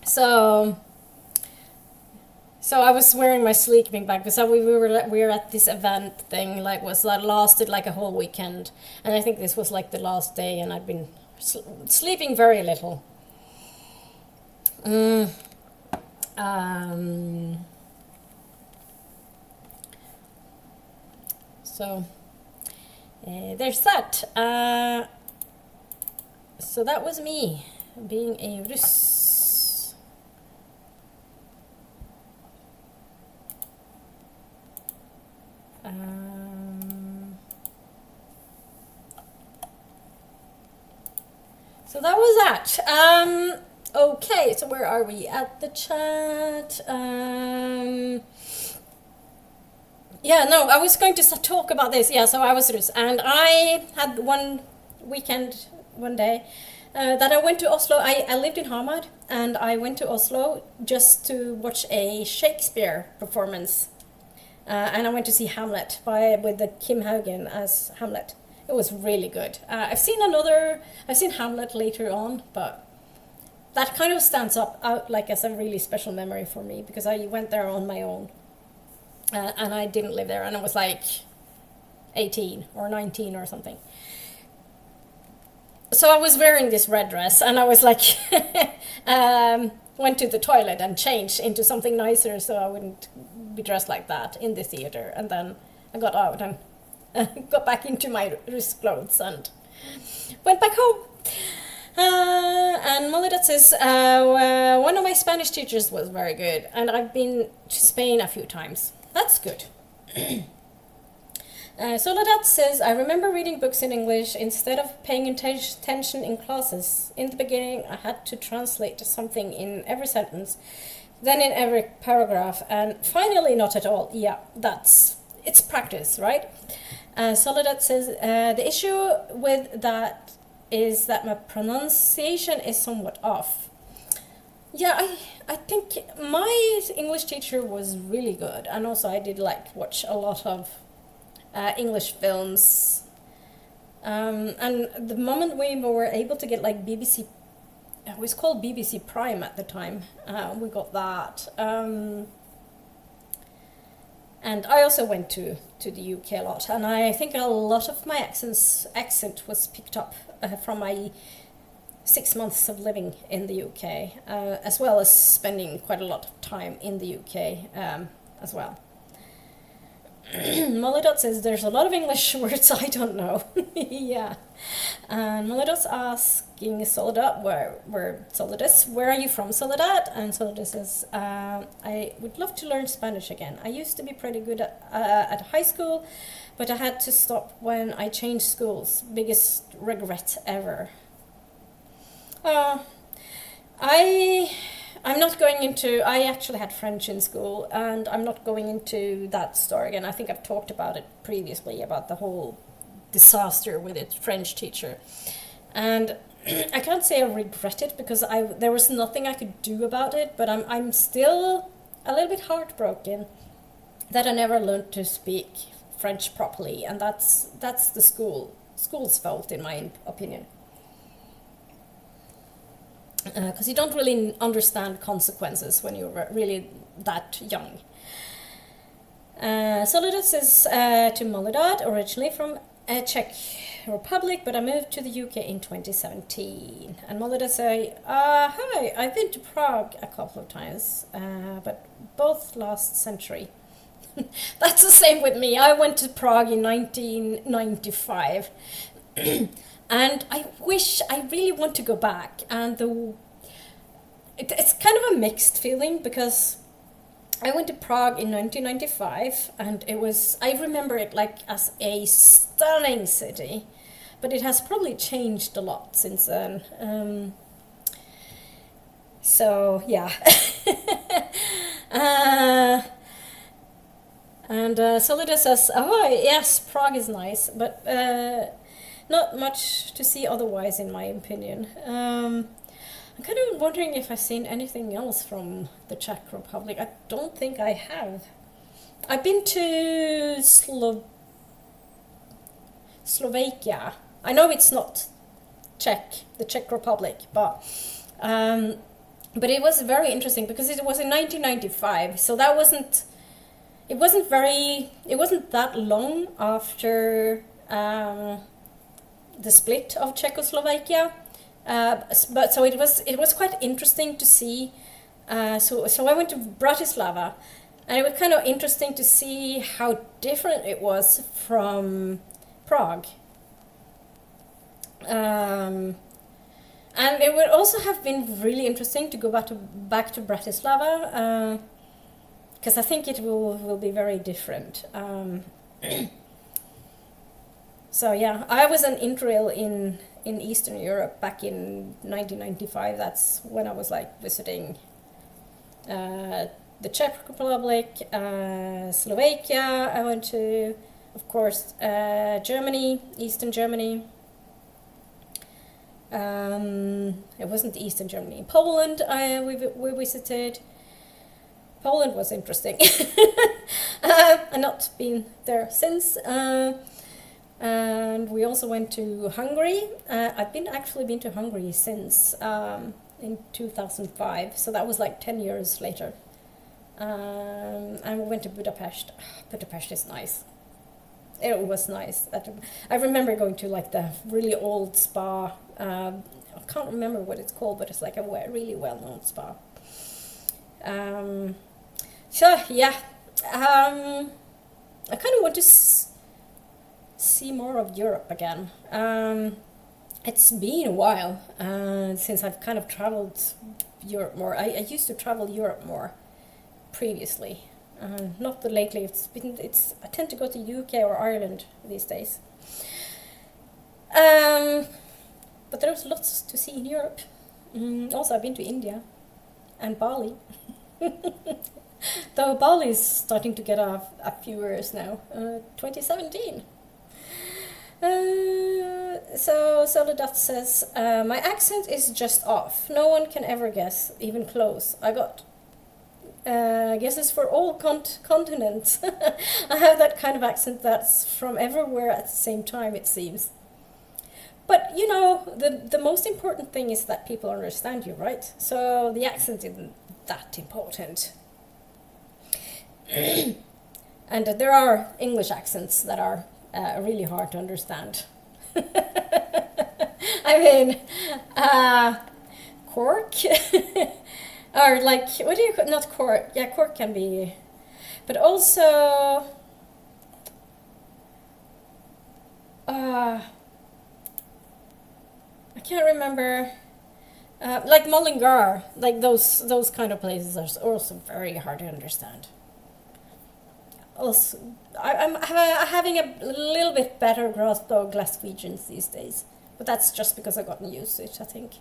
So I was wearing my sleeping bag because we were at this event thing that lasted like a whole weekend, and I think this was like the last day, and I'd been sleeping very little. So there's that. So that was me being a Russ. So that was that. Okay, so where are we at the chat? Yeah, no, I was going to talk about this. Yeah, so I was Rus, and I had one weekend, one day, that I went to Oslo. I lived in Hamar, and I went to Oslo just to watch a Shakespeare performance. And I went to see Hamlet with the Kim Haugen as Hamlet. It was really good. I've seen Hamlet later on, but that kind of stands out like as a really special memory for me because I went there on my own. And I didn't live there, and I was like 18 or 19 or something. So I was wearing this red dress, and I was like, went to the toilet and changed into something nicer so I wouldn't be dressed like that in the theater. And then I got out and got back into my wrist clothes and went back home. And Molly that says, one of my Spanish teachers was very good, and I've been to Spain a few times. That's good. Soledad says, I remember reading books in English instead of paying attention in classes. In the beginning, I had to translate something in every sentence, then in every paragraph, and finally not at all. Yeah, it's practice, right? Soledad says, the issue with that is that my pronunciation is somewhat off. Yeah, I think my English teacher was really good, and also I did watch a lot of English films. And the moment we were able to get BBC, it was called BBC Prime at the time, we got that. And I also went to the UK a lot, and I think a lot of my accent was picked up from my 6 months of living in the UK, as well as spending quite a lot of time in the UK as well. Molly says there's a lot of English words I don't know. Yeah. And Molly asking Soledad where are you from, Soledad? And Soledad says, I would love to learn Spanish again. I used to be pretty good at high school, but I had to stop when I changed schools. Biggest regret ever. I'm not going into... I actually had French in school, and I'm not going into that story again. I think I've talked about it previously, about the whole disaster with its French teacher. And I can't say I regret it, because there was nothing I could do about it, but I'm still a little bit heartbroken that I never learned to speak French properly, and that's the school's fault, in my opinion. Because you don't really understand consequences when you're really that young. Soledad is to Moledad, originally from Czech Republic, but I moved to the UK in 2017. And Moledad say, hi, I've been to Prague a couple of times, but both last century. That's the same with me. I went to Prague in 1995. And I really want to go back. And it's kind of a mixed feeling, because I went to Prague in 1995, and I remember it like as a stunning city, but it has probably changed a lot since then. So yeah. And Soledad says, oh yes, Prague is nice, but not much to see otherwise, in my opinion. I'm kind of wondering if I've seen anything else from the Czech Republic. I don't think I have. I've been to Slovakia. I know it's not the Czech Republic, but it was very interesting because it was in 1995, so that wasn't that long after the split of Czechoslovakia. But so it was quite interesting to see. So I went to Bratislava, and it was kind of interesting to see how different it was from Prague. And it would also have been really interesting to go back to Bratislava, because I think it will be very different. So yeah, I was an interrail in Eastern Europe back in 1995. That's when I was like visiting the Czech Republic, Slovakia. I went to, of course, Germany, Eastern Germany. It wasn't Eastern Germany. Poland, we visited. Poland was interesting. I've not been there since. And we also went to Hungary. I've actually been to Hungary since in 2005, so that was like 10 years later. And we went to Budapest. Budapest is nice. It was nice. I remember going to like the really old spa. I can't remember what it's called, but it's like a really well-known spa. So yeah, I kind of want to see more of Europe again. It's been a while since I've kind of traveled Europe more. I used to travel Europe more previously. Not that lately. I tend to go to UK or Ireland these days. But there's lots to see in Europe. Also, I've been to India and Bali. Though Bali is starting to get a few years now. 2017. So Soledad says, my accent is just off. No one can ever guess, even close. I got guesses for all continents. I have that kind of accent that's from everywhere at the same time, it seems. But, you know, the most important thing is that people understand you, right? So the accent isn't that important. And there are English accents that are really hard to understand. I mean, Cork? Or like, what do you call, not Cork, yeah, Cork can be, but also, I can't remember, like Mullingar, like those kind of places are also very hard to understand. Also, I'm having a little bit better grasp of Glaswegians these days, but that's just because I've gotten used to it, I think.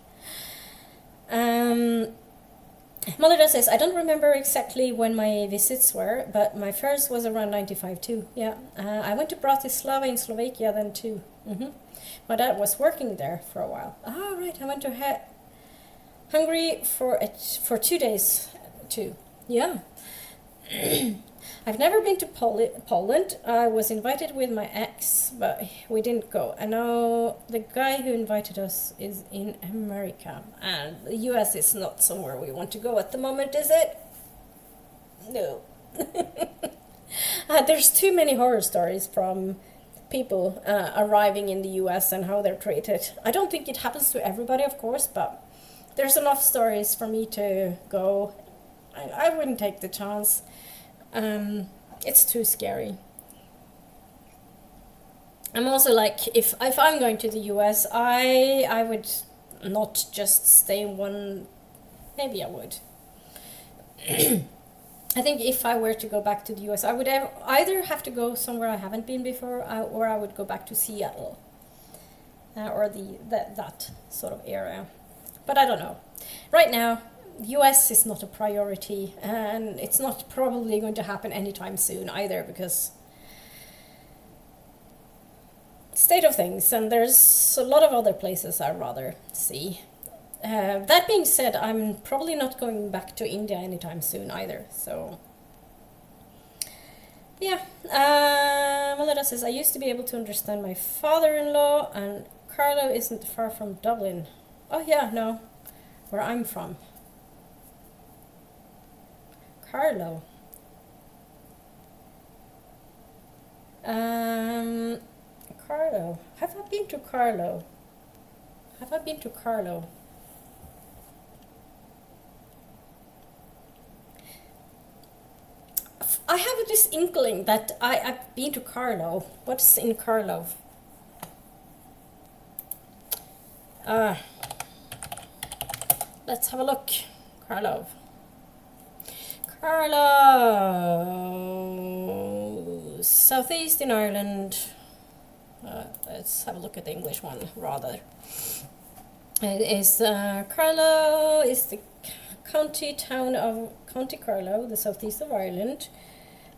Malida says, I don't remember exactly when my visits were, but my first was around 95 too. Yeah, I went to Bratislava in Slovakia then too. My dad was working there for a while. Ah, right, I went to Hungary for 2 days too. Yeah. I've never been to Poland. I was invited with my ex, but we didn't go. I know the guy who invited us is in America, and the US is not somewhere we want to go at the moment, is it? No. There's too many horror stories from people arriving in the US and how they're treated. I don't think it happens to everybody, of course, but there's enough stories for me to go. I wouldn't take the chance. It's too scary. I'm also like, if I'm going to the US, I would not just stay in one. Maybe I would. I think if I were to go back to the US, I would either have to go somewhere I haven't been before, or I would go back to Seattle, or that sort of area. But I don't know. Right now, US is not a priority, and it's not probably going to happen anytime soon either, because state of things, and there's a lot of other places I'd rather see. That being said, I'm probably not going back to India anytime soon either, so yeah. Melissa says, I used to be able to understand my father-in-law, and Carlo isn't far from Dublin. Oh yeah, no, where I'm from. Carlo. Carlo. Have I been to Carlo? Have I been to Carlo? I have this inkling that I've been to Carlo. What's in Carlo? Let's have a look. Carlo. Carlo. Southeast in Ireland. Let's have a look at the English one rather. It is Carlo is the county town of County Carlo, the southeast of Ireland.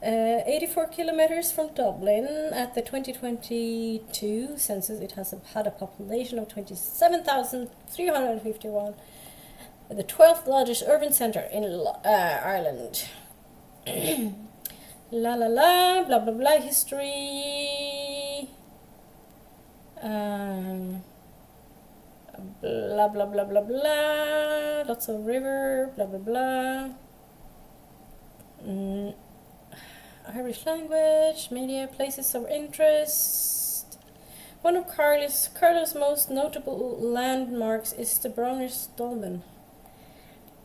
84 kilometers from Dublin. At the 2022 census, it has had a population of 27,351. The 12th largest urban centre in Ireland. La la la, blah blah blah, history. Blah blah blah blah blah. Lots of river, blah blah blah. Irish language, media, places of interest. One of Carlo's most notable landmarks is the Brownish Dolmen.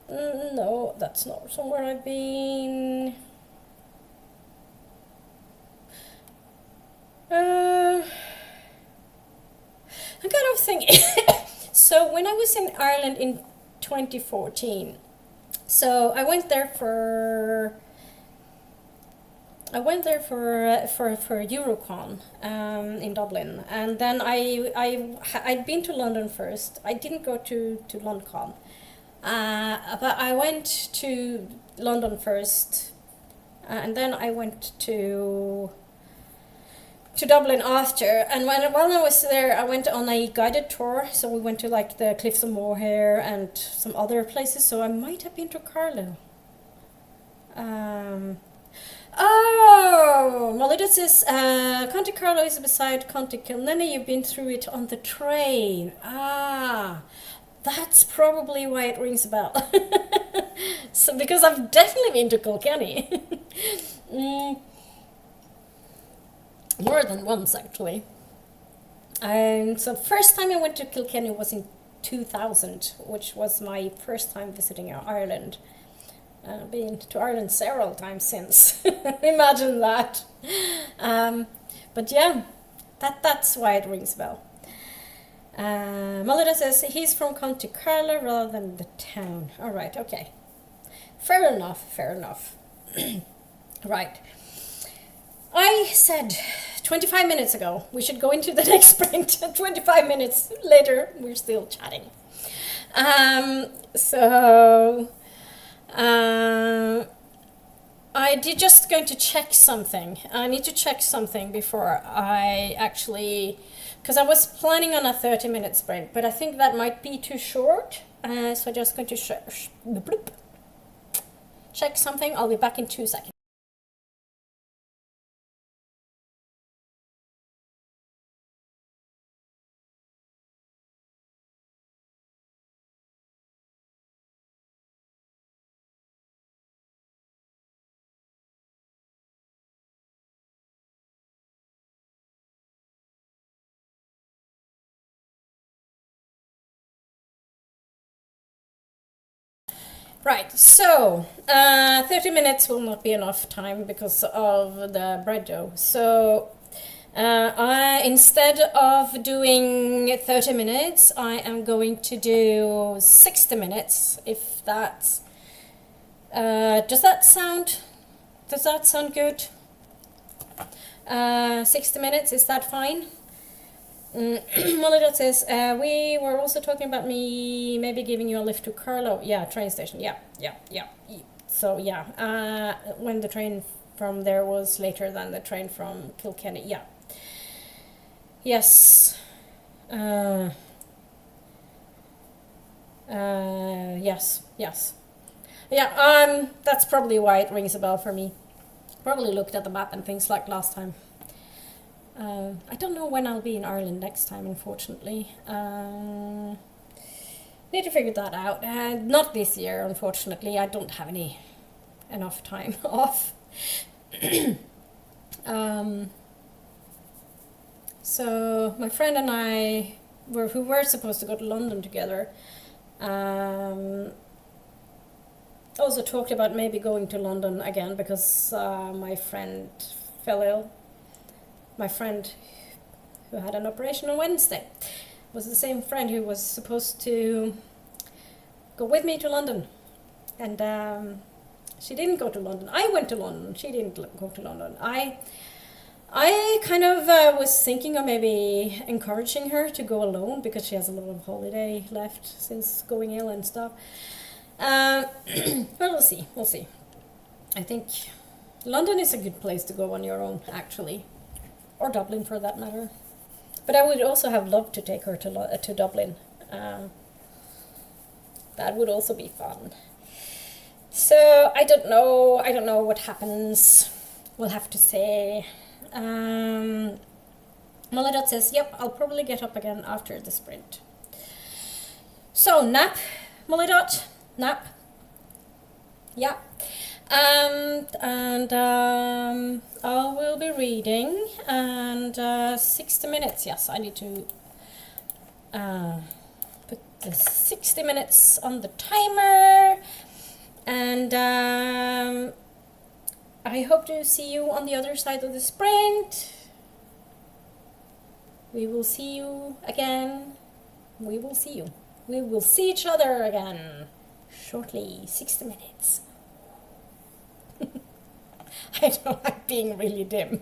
No, that's not somewhere I've been. I'm kind of thinking. So when I was in Ireland in 2014, so I went there for Eurocon in Dublin, and then I'd been to London first. I didn't go to LondonCon, but I went to London first, and then I went to Dublin after. And while I was there, I went on a guided tour. So we went to like the Cliffs of Moher and some other places. So I might have been to Carlo. Oh, Malita says, County Carlo is beside County Kilkenny. You've been through it on the train. Ah, that's probably why it rings a bell. So because I've definitely been to Kilkenny. More than once, actually. So first time I went to Kilkenny was in 2000, which was my first time visiting Ireland. Been to Ireland several times since. Imagine that. But yeah, that's why it rings a bell. Malita says he's from County Carlo rather than the town. All right, okay. Fair enough. Right. I said 25 minutes ago we should go into the next sprint. 25 minutes later, we're still chatting. I did just going to check something. I need to check something before I actually, because I was planning on a 30-minute sprint, but I think that might be too short. So I'm just going to check something. I'll be back in 2 seconds. Right, so 30 minutes will not be enough time because of the bread dough. So instead of doing 30 minutes, I am going to do 60 minutes. If that's does that sound good? 60 minutes, is that fine? Molly says, we were also talking about me maybe giving you a lift to Carlo. Yeah, train station. Yeah. So, yeah, when the train from there was later than the train from Kilkenny. Yeah. Yes. Yes. Yeah, that's probably why it rings a bell for me. Probably looked at the map and things like last time. I don't know when I'll be in Ireland next time, unfortunately. Need to figure that out. Not this year, unfortunately. I don't have enough time off. So my friend and I, who were supposed to go to London together, also talked about maybe going to London again because my friend fell ill. My friend who had an operation on Wednesday was the same friend who was supposed to go with me to London. And she didn't go to London. I went to London. She didn't go to London. I kind of was thinking of maybe encouraging her to go alone because she has a lot of holiday left since going ill and stuff. But we'll see. I think London is a good place to go on your own, actually. Or Dublin, for that matter. But I would also have loved to take her to Dublin. That would also be fun. So I don't know what happens. We'll have to say. Molly says, yep, I'll probably get up again after the sprint. So nap, Molly nap. Yeah. And I will be reading, and 60 minutes. Yes, I need to put the 60 minutes on the timer, and I hope to see you on the other side of the sprint. We will see you again. We will see you. We will see each other again shortly. 60 minutes. I don't like being really dim.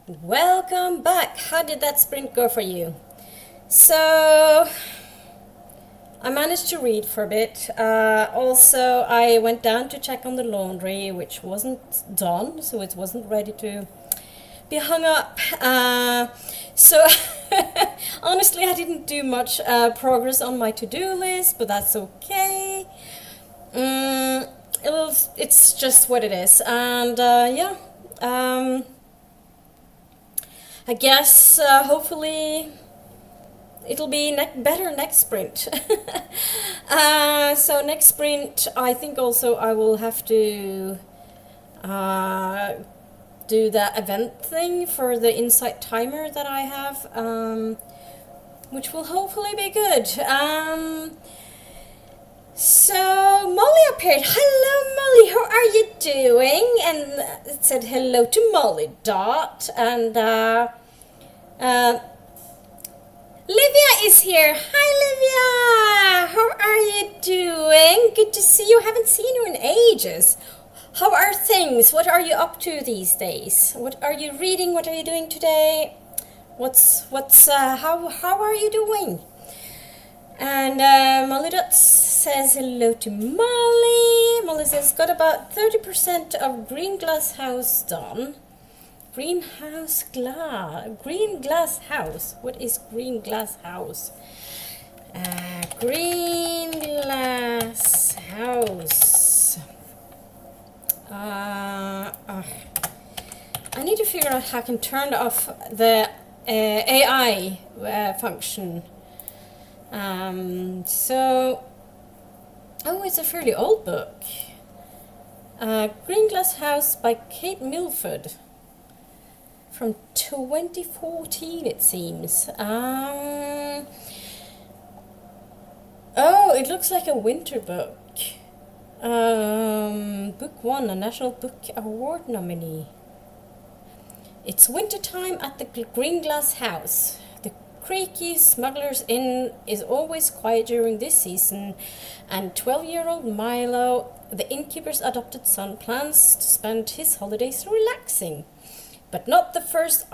Welcome back. How did that sprint go for you? So, I managed to read for a bit. Also, I went down to check on the laundry, which wasn't done, so it wasn't ready to be hung up. So, honestly, I didn't do much progress on my to-do list, but that's okay. It's just what it is. And yeah, I guess hopefully it'll be better next sprint. So next sprint, I think also I will have to do that event thing for the insight timer that I have, which will hopefully be good. So Molly appeared. Hello Molly, how are you doing? And it said hello to Molly Dot, and Livia is here. Hi Livia, how are you doing? Good to see you. Haven't seen you in ages. How are things? What are you up to these days? What are you reading? What are you doing today? How are you doing? And Molly Dot says hello to Molly. Molly says got about 30% of green glass house done. Green glass house. What is green glass house? Green glass house. I need to figure out how I can turn off the AI function. It's a fairly old book. Green Glass House by Kate Milford. From 2014, it seems. It looks like a winter book. Book 1, a National Book Award nominee. It's wintertime at the Green Glass House. The creaky Smuggler's Inn is always quiet during this season, and 12-year-old Milo, the innkeeper's adopted son, plans to spend his holidays relaxing. But on the first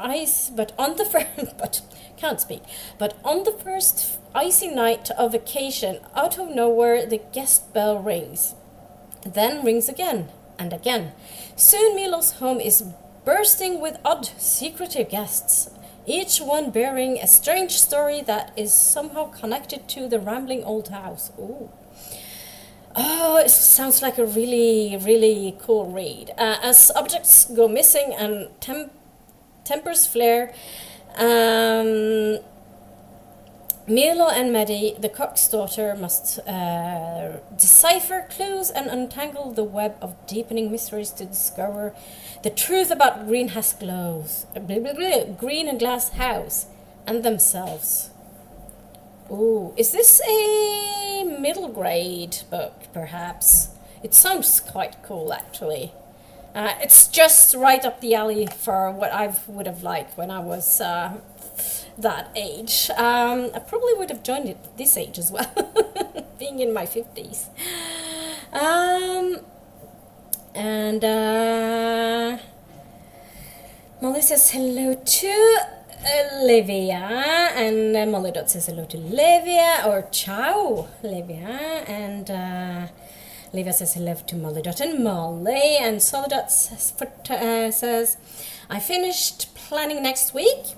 icy night of vacation, out of nowhere the guest bell rings. Then rings again and again. Soon Milo's home is bursting with odd, secretive guests, each one bearing a strange story that is somehow connected to the rambling old house. Ooh. Oh, it sounds like a really, really cool read. As objects go missing and tempers flare, Milo and Maddie, the cook's daughter, must decipher clues and untangle the web of deepening mysteries to discover the truth about Green and Glass House and themselves. Ooh, is this a middle grade book, perhaps? It sounds quite cool, actually. It's just right up the alley for what I would have liked when I was that age. I probably would have joined it this age as well, being in my 50s. Molly says hello to Olivia, and Molly Dot says hello to Livia, or ciao, Livia, and Livia says hello to Molly Dot and Molly, and Soledad says, I finished planning next week.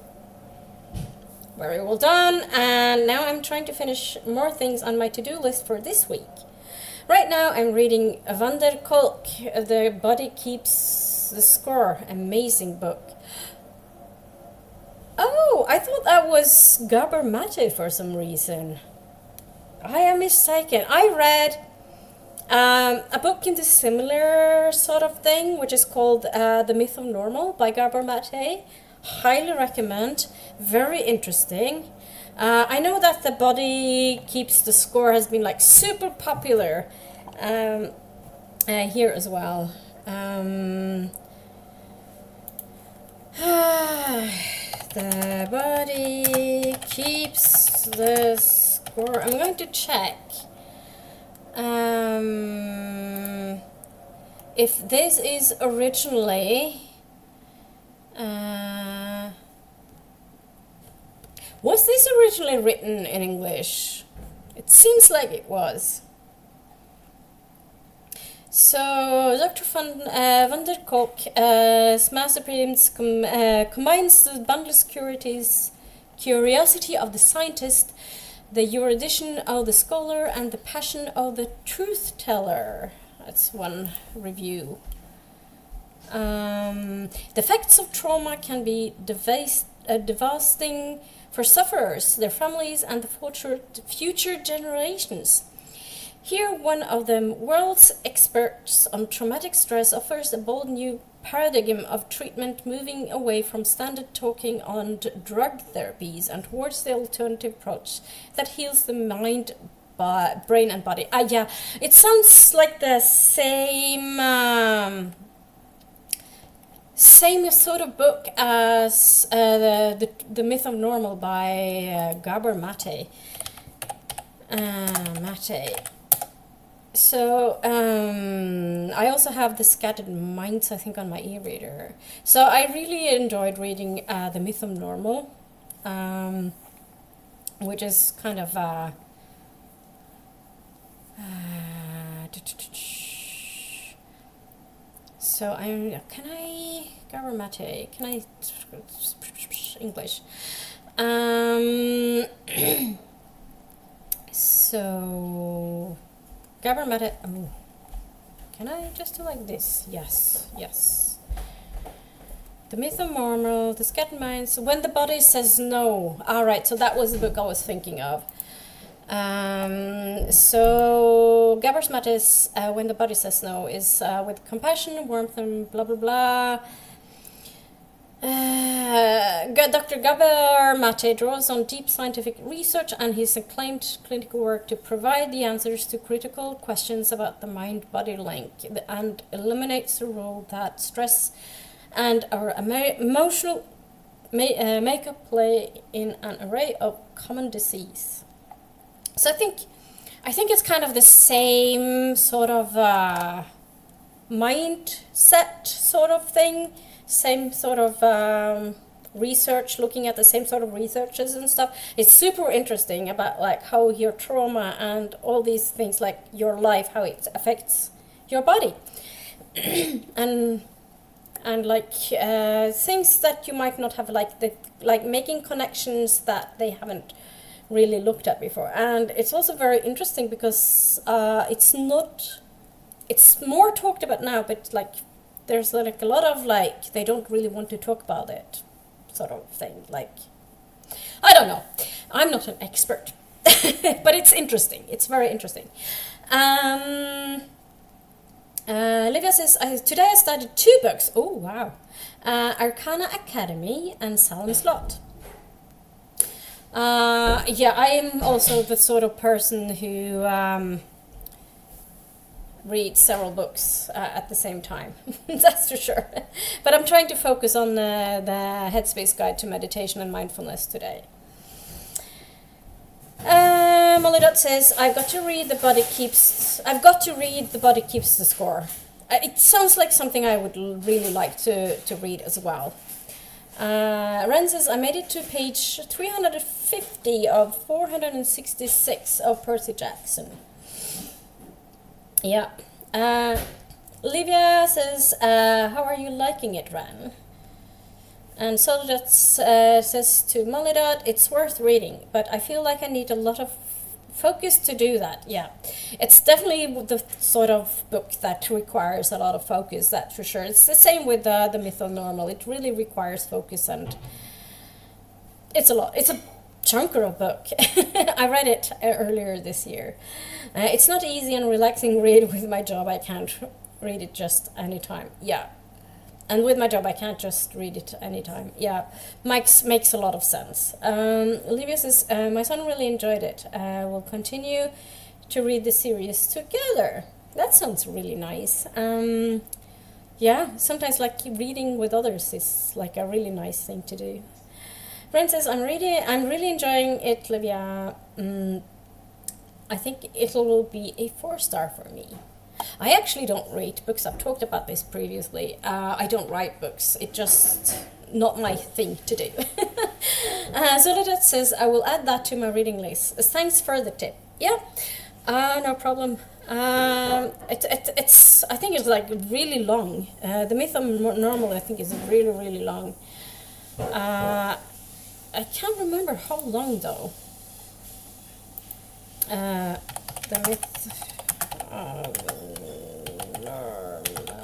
Very well done, and now I'm trying to finish more things on my to-do list for this week. Right now I'm reading Van der Kolk, The Body Keeps the Score, amazing book. Oh, I thought that was Gabor Mate for some reason. I am mistaken. I read a book in the similar sort of thing, which is called The Myth of Normal by Gabor Mate. Highly recommend. Very interesting. I know that The Body Keeps the Score has been like super popular here as well. The Body Keeps the Score. I'm going to check if this is originally Was this originally written in English? It seems like it was. So, Dr. van der Kolk's masterpiece combines the boundless curiosity of the scientist, the erudition of the scholar, and the passion of the truth teller. That's one review. The effects of trauma can be devastating for sufferers, their families, and the future generations. Here, one of the world's experts on traumatic stress offers a bold new paradigm of treatment, moving away from standard talking on drug therapies and towards the alternative approach that heals the mind, brain and body. Yeah, it sounds like the same sort of book as the Myth of Normal by Gabor Mate. So I also have The Scattered Minds, I think, on my e-reader. So I really enjoyed reading The Myth of Normal, which is kind of so Gabor Mate, can I English? So Gabor Mate, can I just do like this? Yes. The Myth of Normal, The Scattered Minds, When the Body Says No. Alright, so that was the book I was thinking of. So Gabor Mate's When the Body Says No is with compassion, warmth, and blah blah blah. Dr. Gabor Mate draws on deep scientific research and his acclaimed clinical work to provide the answers to critical questions about the mind-body link, and eliminates the role that stress and our emotional makeup play in an array of common disease. So I think it's kind of the same sort of mindset sort of thing, same sort of research, looking at the same sort of researches and stuff. It's super interesting about like how your trauma and all these things, like your life, how it affects your body, and like things that you might not have, like making connections that they haven't really looked at before. And it's also very interesting because it's more talked about now, but like there's like a lot of like they don't really want to talk about it sort of thing. Like, I don't know, I'm not an expert, but it's interesting, it's very interesting. Livia says, today I started 2 books. Oh wow. Arcana Academy and Salem's Lot. Yeah, I am also the sort of person who reads several books at the same time. That's for sure. But I'm trying to focus on the Headspace Guide to Meditation and Mindfulness today. Molly Dot says, I've got to read The Body Keeps the Score. It sounds like something I would really like to read as well. Ren says, I made it to page 350 of 466 of Percy Jackson. Yeah. Livia says, how are you liking it, Ren? And Solidot says to Molidot, it's worth reading, but I feel like I need a lot of focus to do that. Yeah, it's definitely the sort of book that requires a lot of focus, that's for sure. It's the same with the Myth of Normal. It really requires focus, and it's a lot. It's a chunker of book. I read it earlier this year. It's not easy and relaxing read with my job. I can't read it just anytime. Yeah. And with my job, I can't just read it anytime. Yeah, makes a lot of sense. Olivia says, my son really enjoyed it. We'll continue to read the series together. That sounds really nice. Yeah, sometimes like reading with others is like a really nice thing to do. Ren says, I'm really enjoying it, Olivia. I think it will be a 4-star for me. I actually don't read books. I've talked about this previously. I don't write books. It's just not my thing to do. Soledad says, I will add that to my reading list. Thanks for the tip. Yeah, no problem. It's I think it's like really long. The Myth of Normal, I think, is really, really long. I can't remember how long though. The Myth of Normal.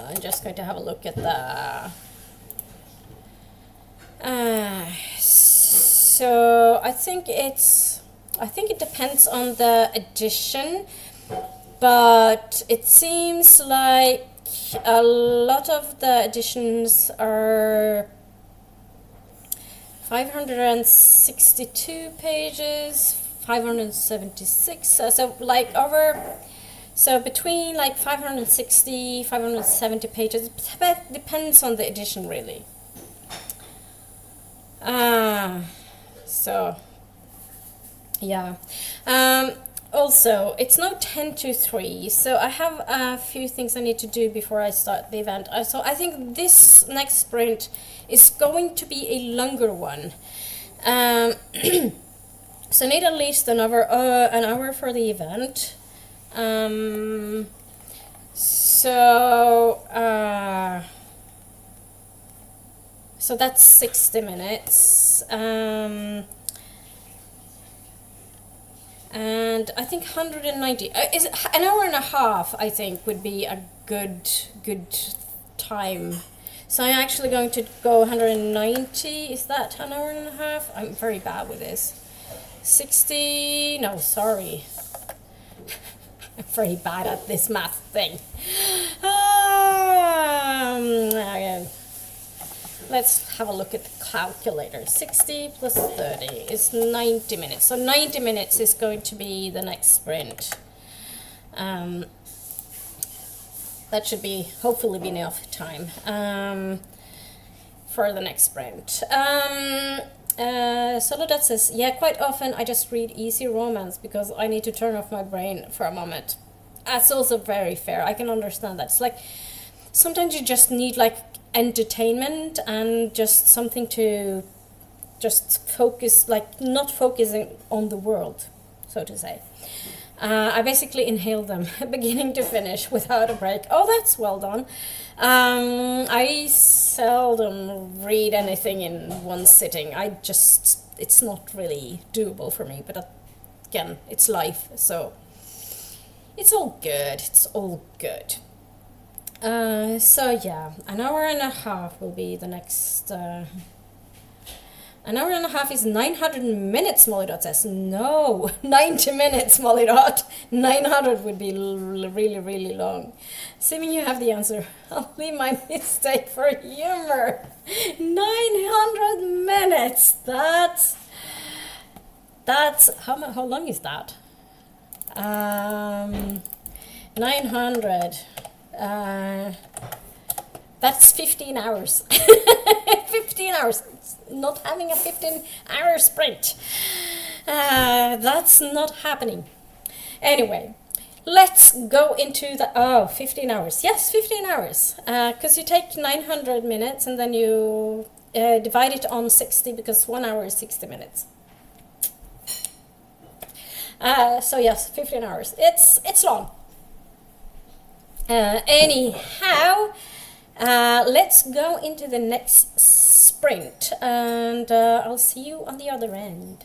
I'm just going to have a look at the. So I think it depends on the edition, but it seems like a lot of the editions are 562 pages, 576, so between like 560, 570 pages. It depends on the edition, really. So yeah. Also, it's now 10 to 3, so I have a few things I need to do before I start the event. So I think this next sprint is going to be a longer one. So I need at least an hour for the event. So that's 60 minutes. And I think 190 is an hour and a half. I think would be a good time. So I'm actually going to go 190. Is that an hour and a half? I'm very bad with this. 60. No, sorry. I'm very bad at this math thing. Okay. Let's have a look at the calculator. 60 plus 30 is 90 minutes. So 90 minutes is going to be the next sprint. That should be, hopefully, be enough time for the next sprint. Soledad says, yeah, quite often I just read easy romance because I need to turn off my brain for a moment. That's also very fair. I can understand that. It's like, sometimes you just need like entertainment and just something to just focus, like not focusing on the world, so to say. I basically inhale them beginning to finish without a break. Oh, that's well done. I seldom read anything in one sitting. It's not really doable for me, but again, it's life, so it's all good. It's all good. So yeah, an hour and a half will be the next. An hour and a half is 900 minutes, Mollydot says. No, 90 minutes, Mollydot. 900 would be really, really long. Assuming you have the answer, I'll leave my mistake for humor. 900 minutes. That's how long is that? 900. That's 15 hours. 15 hours. Not having a 15-hour sprint. That's not happening. Anyway, let's go into the 15 hours. Yes, 15 hours. Because you take 900 minutes and then you divide it on 60, because 1 hour is 60 minutes. So yes, 15 hours. It's long. Anyhow, let's go into the next sprint, and I'll see you on the other end.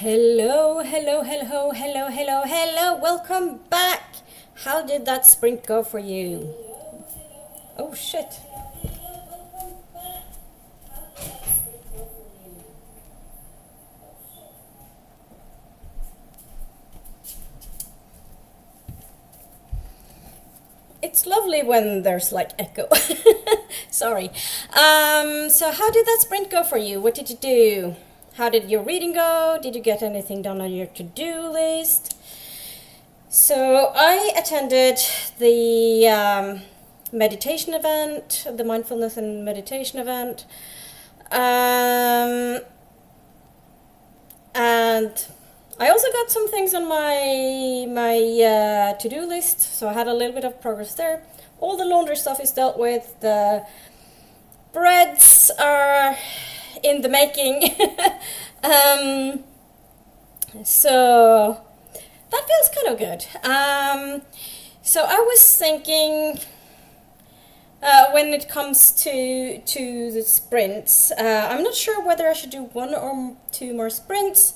Hello, hello, hello, hello, hello, hello. Welcome back. How did that sprint go for you? Oh shit. It's lovely when there's like echo. Sorry. So how did that sprint go for you? What did you do? How did your reading go? Did you get anything done on your to-do list? So I attended the meditation event, the mindfulness and meditation event. And I also got some things on my to-do list, so I had a little bit of progress there. All the laundry stuff is dealt with. The breads are in the making. So that feels kind of good. So I was thinking, when it comes to the sprints, I'm not sure whether I should do 1 or 2 more sprints.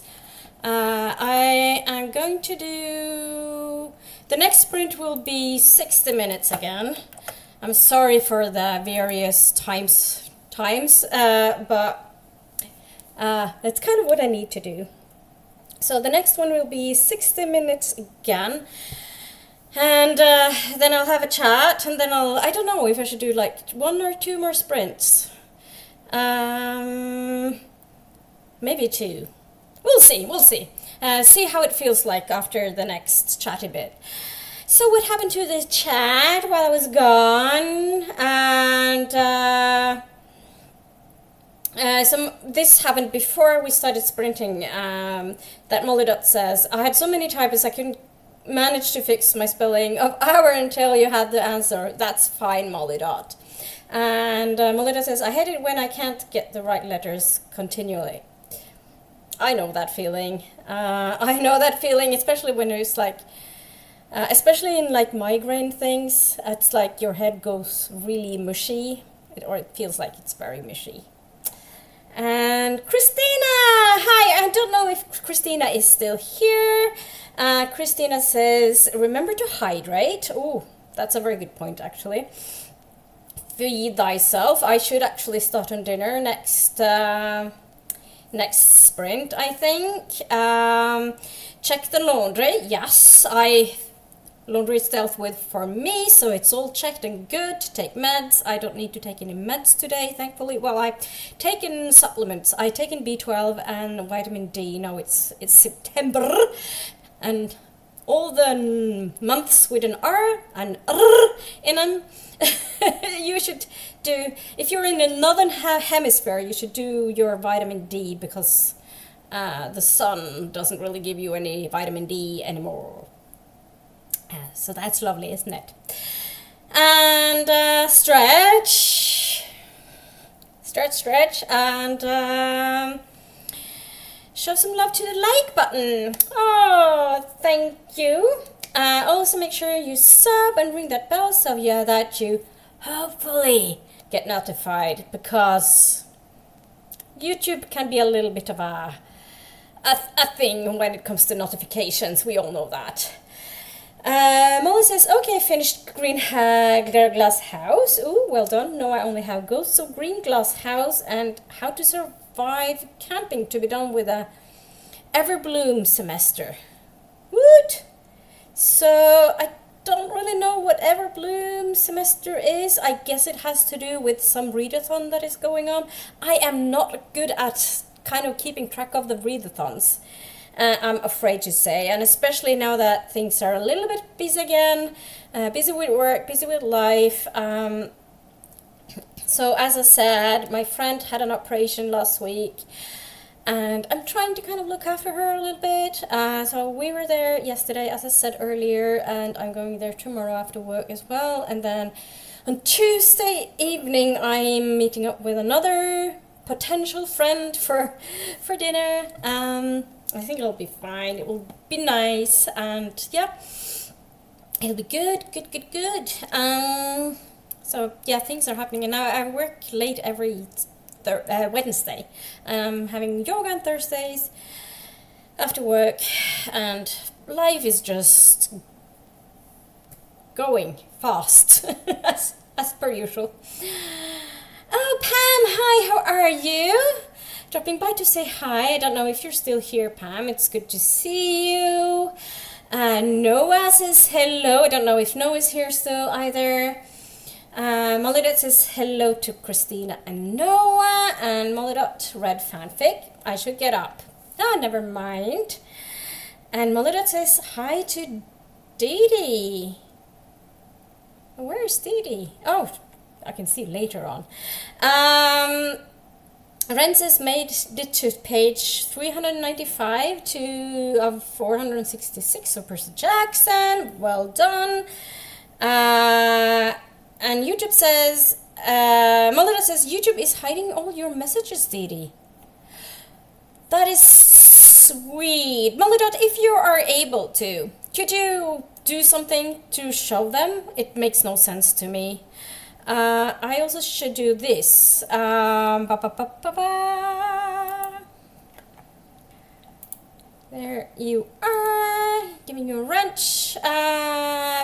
I am going to do, the next sprint will be 60 minutes again. I'm sorry for the various times, but that's kind of what I need to do. So the next one will be 60 minutes again. And then I'll have a chat, and then I don't know if I should do like 1 or 2 more sprints. Maybe 2. We'll see. See how it feels like after the next chatty bit. So what happened to the chat while I was gone? And this happened before we started sprinting. That Molly Dot says, I had so many typos I couldn't manage to fix my spelling of hour until you had the answer. That's fine, Molly Dot. And Molly Dot says, I hate it when I can't get the right letters continually. I know that feeling. Especially when it's like, especially in like migraine things. It's like your head goes really mushy, or it feels like it's very mushy. And Christina, hi, I don't know if Christina is still here. Christina says, remember to hydrate. Oh, that's a very good point, actually. Feed thyself. I should actually start on dinner next sprint, I think. Check the laundry. Yes, laundry is dealt with for me, so it's all checked and good. Take meds. I don't need to take any meds today, thankfully. Well, I've taken supplements. I've taken B12 and vitamin D. Now it's September, and all the months with an R and R in them. You should do, if you're in the northern hemisphere, you should do your vitamin D, because the sun doesn't really give you any vitamin D anymore. So that's lovely, isn't it? And stretch, and show some love to the like button. Oh, thank you. Also make sure you sub and ring that bell so that you hopefully get notified, because YouTube can be a little bit of a thing when it comes to notifications. We all know that. Molly says, okay, finished green glass house. Ooh, well done. No, I only have ghosts of green glass house and how to survive camping to be done with a Everbloom semester. Woot! So I don't really know what Everbloom semester is. I guess it has to do with some readathon that is going on. I am not good at kind of keeping track of the readathons, I'm afraid to say, and especially now that things are a little bit busy again, busy with work, busy with life. So as I said, my friend had an operation last week, and I'm trying to kind of look after her a little bit. So we were there yesterday, as I said earlier, and I'm going there tomorrow after work as well. And then on Tuesday evening, I'm meeting up with another potential friend for dinner. I think it'll be fine. It will be nice, and yeah, it'll be good. So yeah, things are happening, and now I work late every Wednesday. Having yoga on Thursdays, after work, and life is just going fast, as per usual. Oh, Pam, hi, how are you? Dropping by to say hi. I don't know if you're still here, Pam. It's good to see you. Noah says hello. I don't know if Noah's here still either. Molly.dot says hello to Christina and Noah. And Molly.dot read fanfic. I should get up. Ah, never mind. And Molly.dot says hi to Dee Dee. Where's Dee Dee? Oh, I can see later on. Rensis made it to page 395 of 466 of Percy Jackson. Well done. And YouTube says, Molida says, YouTube is hiding all your messages, Dee Dee. That is sweet. Molida, if you are able to, could you do something to show them? It makes no sense to me. I also should do this. There you are, giving you a wrench,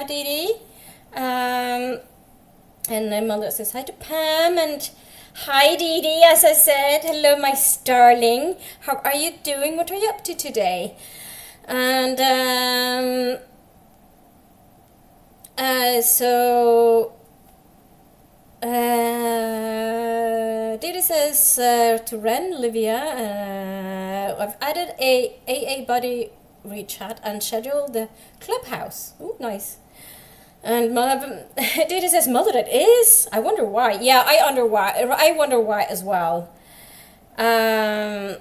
Dee Dee. And then Mother says hi to Pam, and hi Dee Dee, as I said. Hello, my starling. How are you doing? What are you up to today? And Didi says to Ren, Livia, I've added a AA buddy rechat and scheduled the clubhouse. Ooh, nice. And Didi says, Mother, it is? I wonder why. Yeah, I wonder why as well. That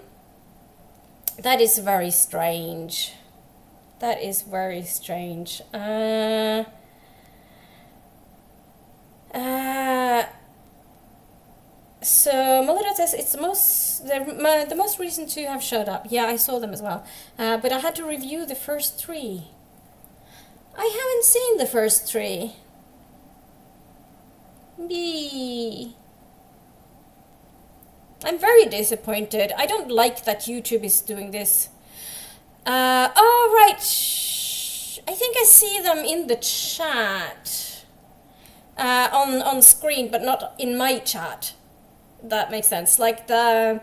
is very strange. That is very strange. So Melida says it's the most reason to have showed up. Yeah, I saw them as well. But I had to review the first 3. I haven't seen the first 3. I'm very disappointed. I don't like that YouTube is doing this. Oh, right. I think I see them in the chat. On screen, but not in my chat. That makes sense. Like the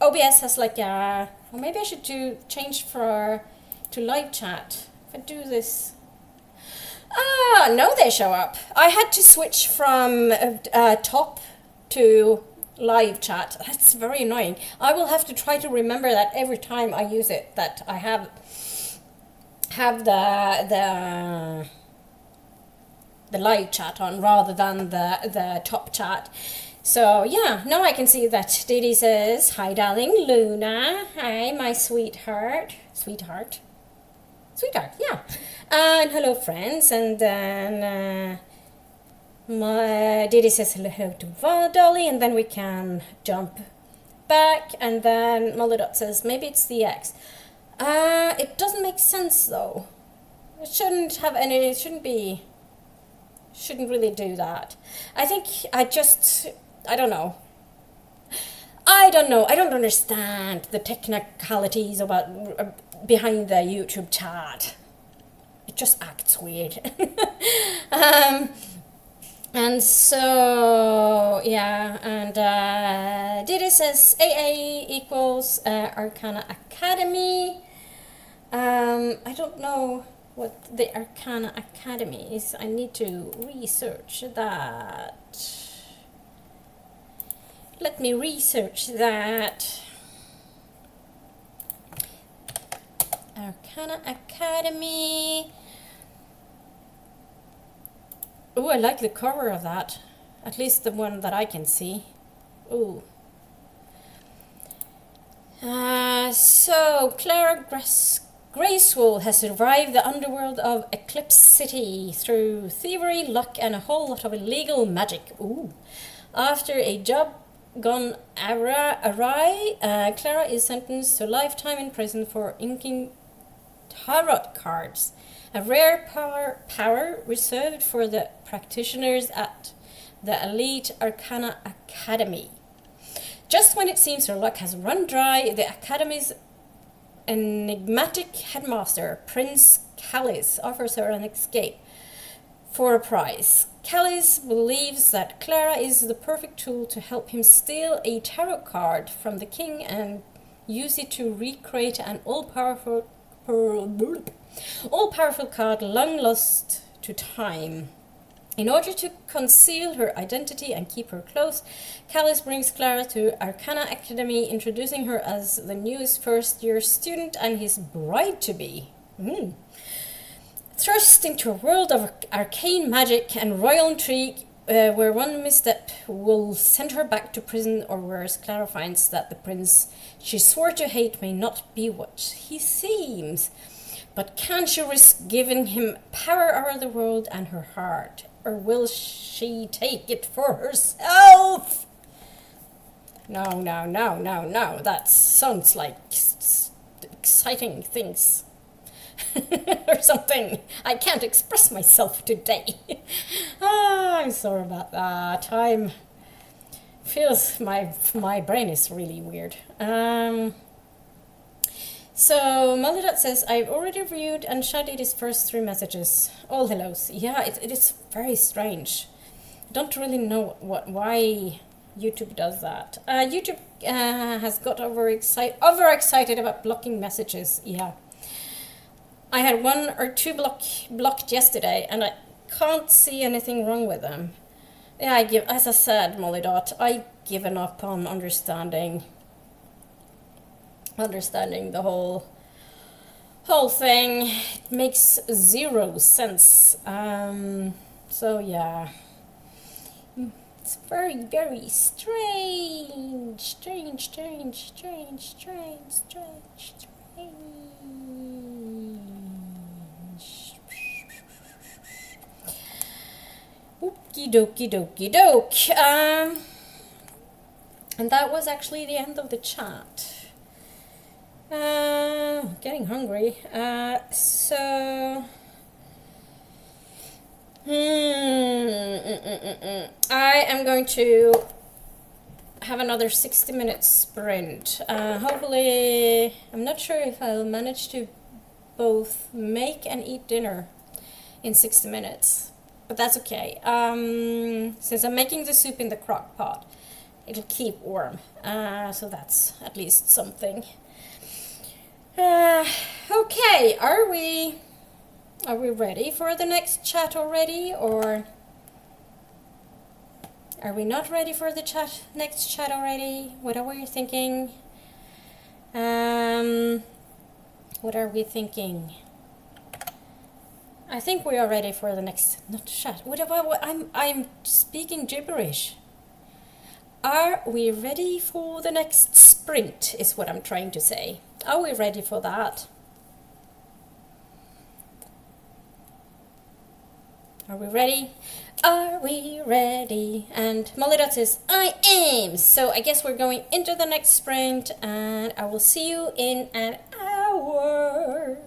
OBS has like or maybe I should change to live chat. If I do this. No, they show up. I had to switch from top to live chat. That's very annoying. I will have to try to remember that every time I use it, that I have the live chat on rather than the top chat. So yeah, now I can see that Didi says, hi darling Luna, hi my sweetheart, yeah, and hello friends, and then Didi says hello to Dolly, and then we can jump back, and then Molly.dot says maybe it's the X. It doesn't make sense though. It shouldn't really do that. I think I don't know. I don't understand the technicalities about behind the YouTube chat. It just acts weird. And so, yeah, and Didi says AA equals Arcana Academy. I don't know what the Arcana Academy is. I need to research that. Let me research that. Arcana Academy. Oh, I like the cover of that. At least the one that I can see. Ooh. So, Clara Graceful has survived the underworld of Eclipse City through thievery, luck, and a whole lot of illegal magic. Ooh. After a job gone awry, Clara is sentenced to lifetime in prison for inking tarot cards, a rare power reserved for the practitioners at the elite Arcana Academy. Just when it seems her luck has run dry, the Academy's enigmatic headmaster, Prince Callis, offers her an escape for a prize. Callis believes that Clara is the perfect tool to help him steal a tarot card from the king and use it to recreate an all-powerful card long lost to time. In order to conceal her identity and keep her close, Callis brings Clara to Arcana Academy, introducing her as the newest first-year student and his bride-to-be. Thrust into a world of arcane magic and royal intrigue, where one misstep will send her back to prison, or worse, Clara finds that the prince she swore to hate may not be what he seems. But can she risk giving him power over the world and her heart? Or will she take it for herself? No. That sounds like exciting things. Or something. I can't express myself today. I'm sorry about that. Feels my brain is really weird. So Malidot says, I've already reviewed and shaded his first 3 messages. All hellos. Yeah, it is very strange. I don't really know why YouTube does that. YouTube has got overexcited about blocking messages. Yeah. I had 1 or 2 blocked yesterday, and I can't see anything wrong with them. Yeah, as I said, Molly., I've given up on understanding the whole thing. It makes 0 sense. So yeah, it's very, very strange. Okie doke. And that was actually the end of the chat. Getting hungry. So I am going to have another 60-minute sprint. Hopefully, I'm not sure if I'll manage to both make and eat dinner in 60 minutes, but that's okay. Since I'm making the soup in the crock pot, it'll keep warm. So that's at least something. Okay, are we ready for the next chat already, or are we not ready for the next chat already? What are we thinking? What are we thinking? I think we are ready for the next chat. I'm speaking gibberish. Are we ready for the next sprint, is what I'm trying to say. Are we ready for that? Are we ready? Are we ready? And Molly., says, I am! So I guess we're going into the next sprint, and I will see you in an hour.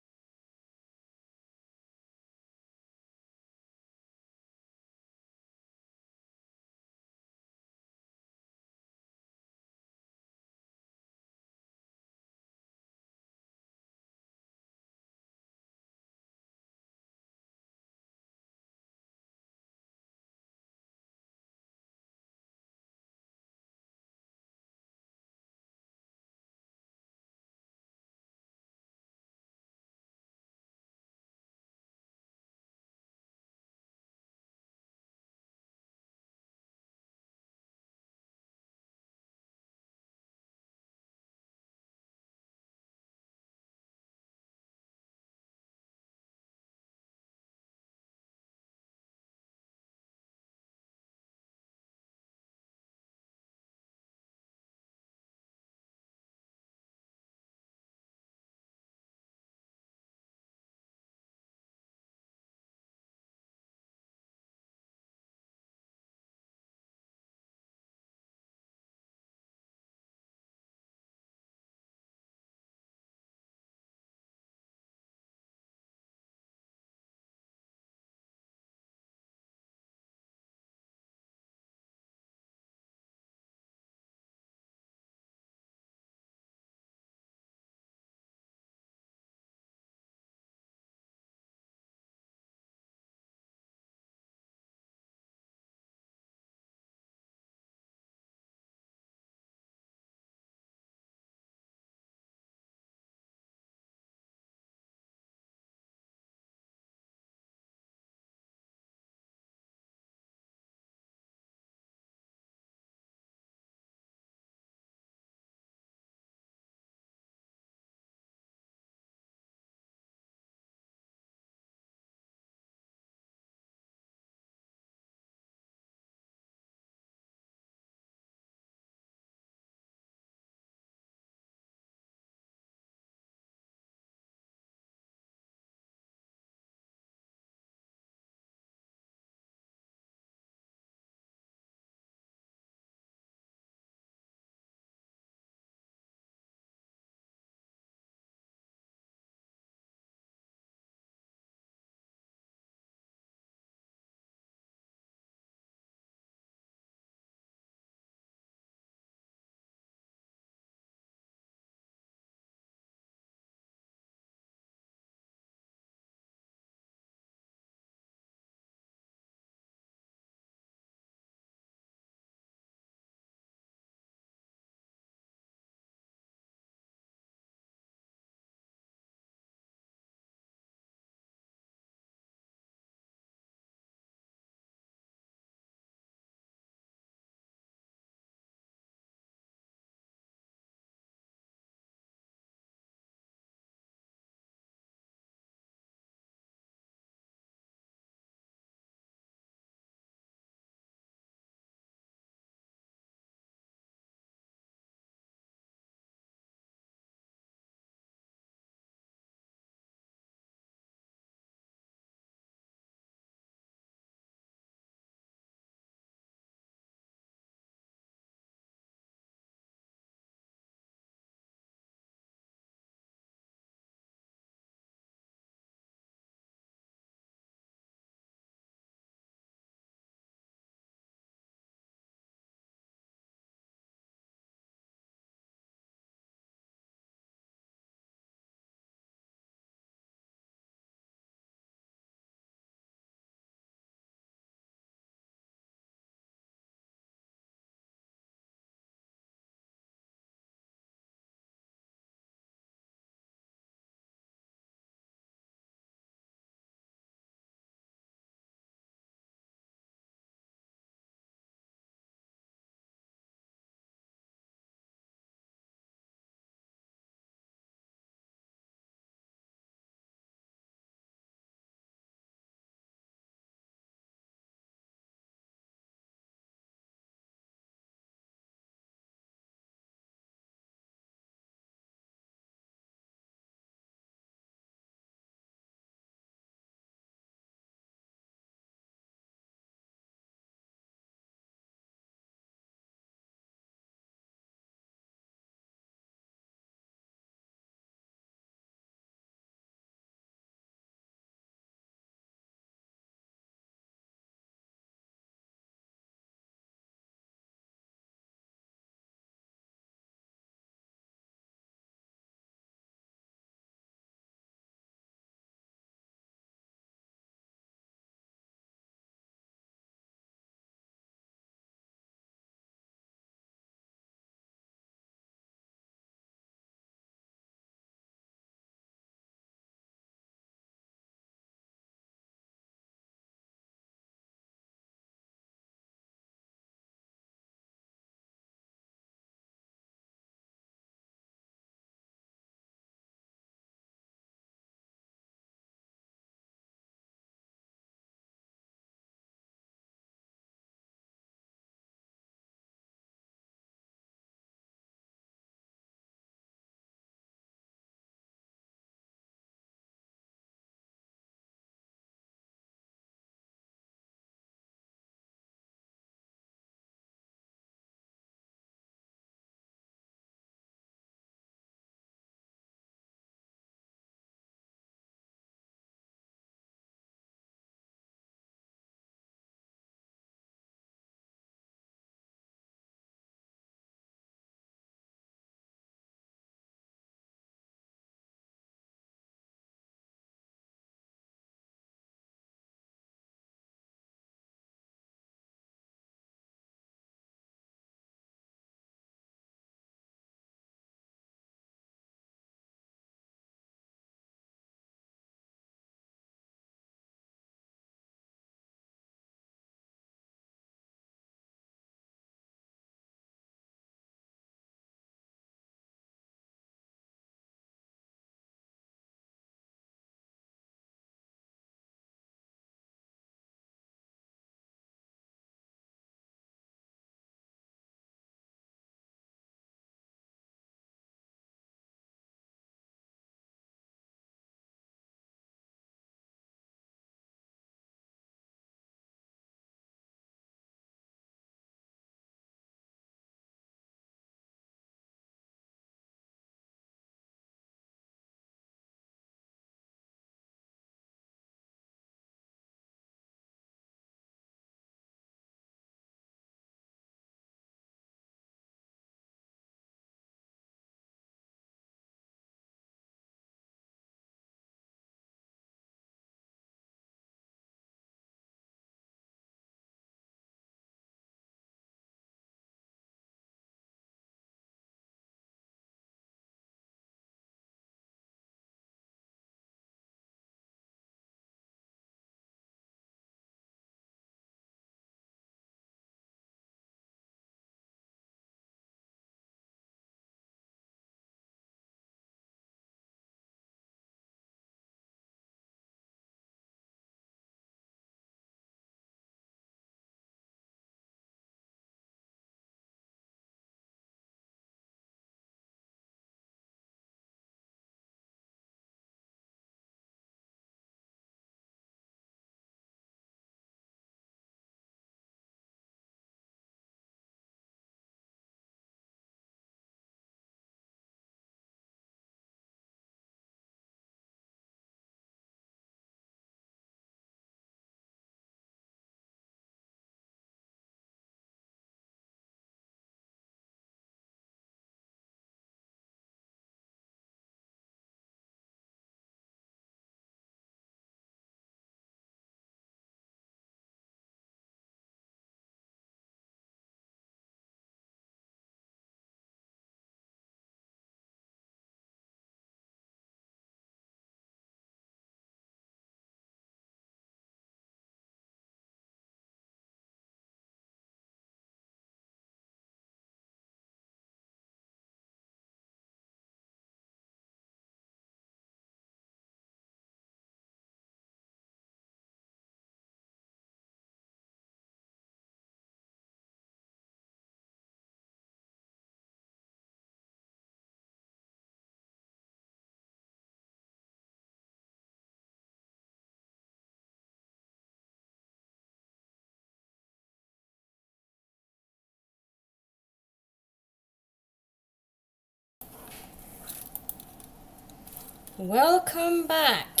Welcome back.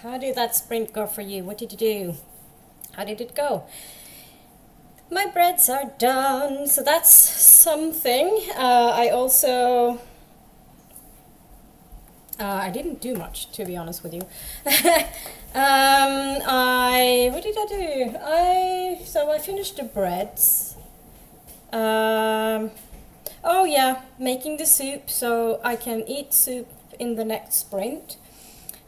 How did that sprint go for you? What did you do? How did it go? My breads are done, so that's something. I also... I didn't do much, to be honest with you. What did I do? So I finished the breads. Oh yeah, making the soup so I can eat soup in the next sprint.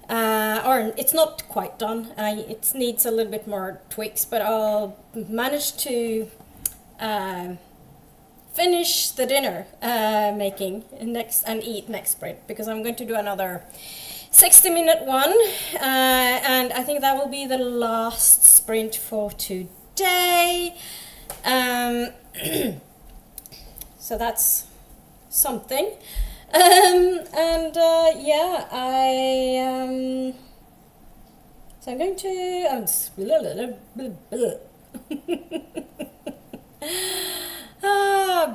Or it's not quite done. It needs a little bit more tweaks, but I'll manage to finish the dinner making next and eat next sprint, because I'm going to do another 60-minute one, and I think that will be the last sprint for today. So that's something. Yeah, so I'm going to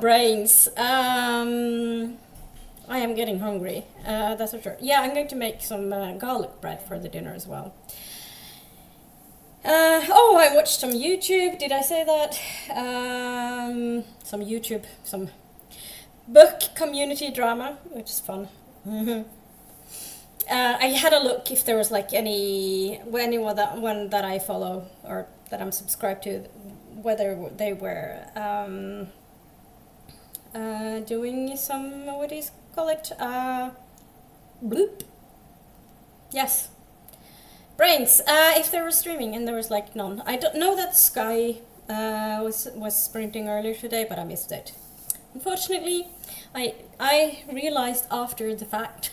brains. I am getting hungry, that's for sure. Yeah, I'm going to make some garlic bread for the dinner as well. Oh, I watched some YouTube. Did I say that? Some book community drama, which is fun. I had a look if there was like anyone that I follow or that I'm subscribed to, whether they were doing some, what do you call it? Bloop. Yes. Brains. If they were streaming, and there was like none. I don't know that Sky was sprinting earlier today, but I missed it. Unfortunately, I realized after the fact,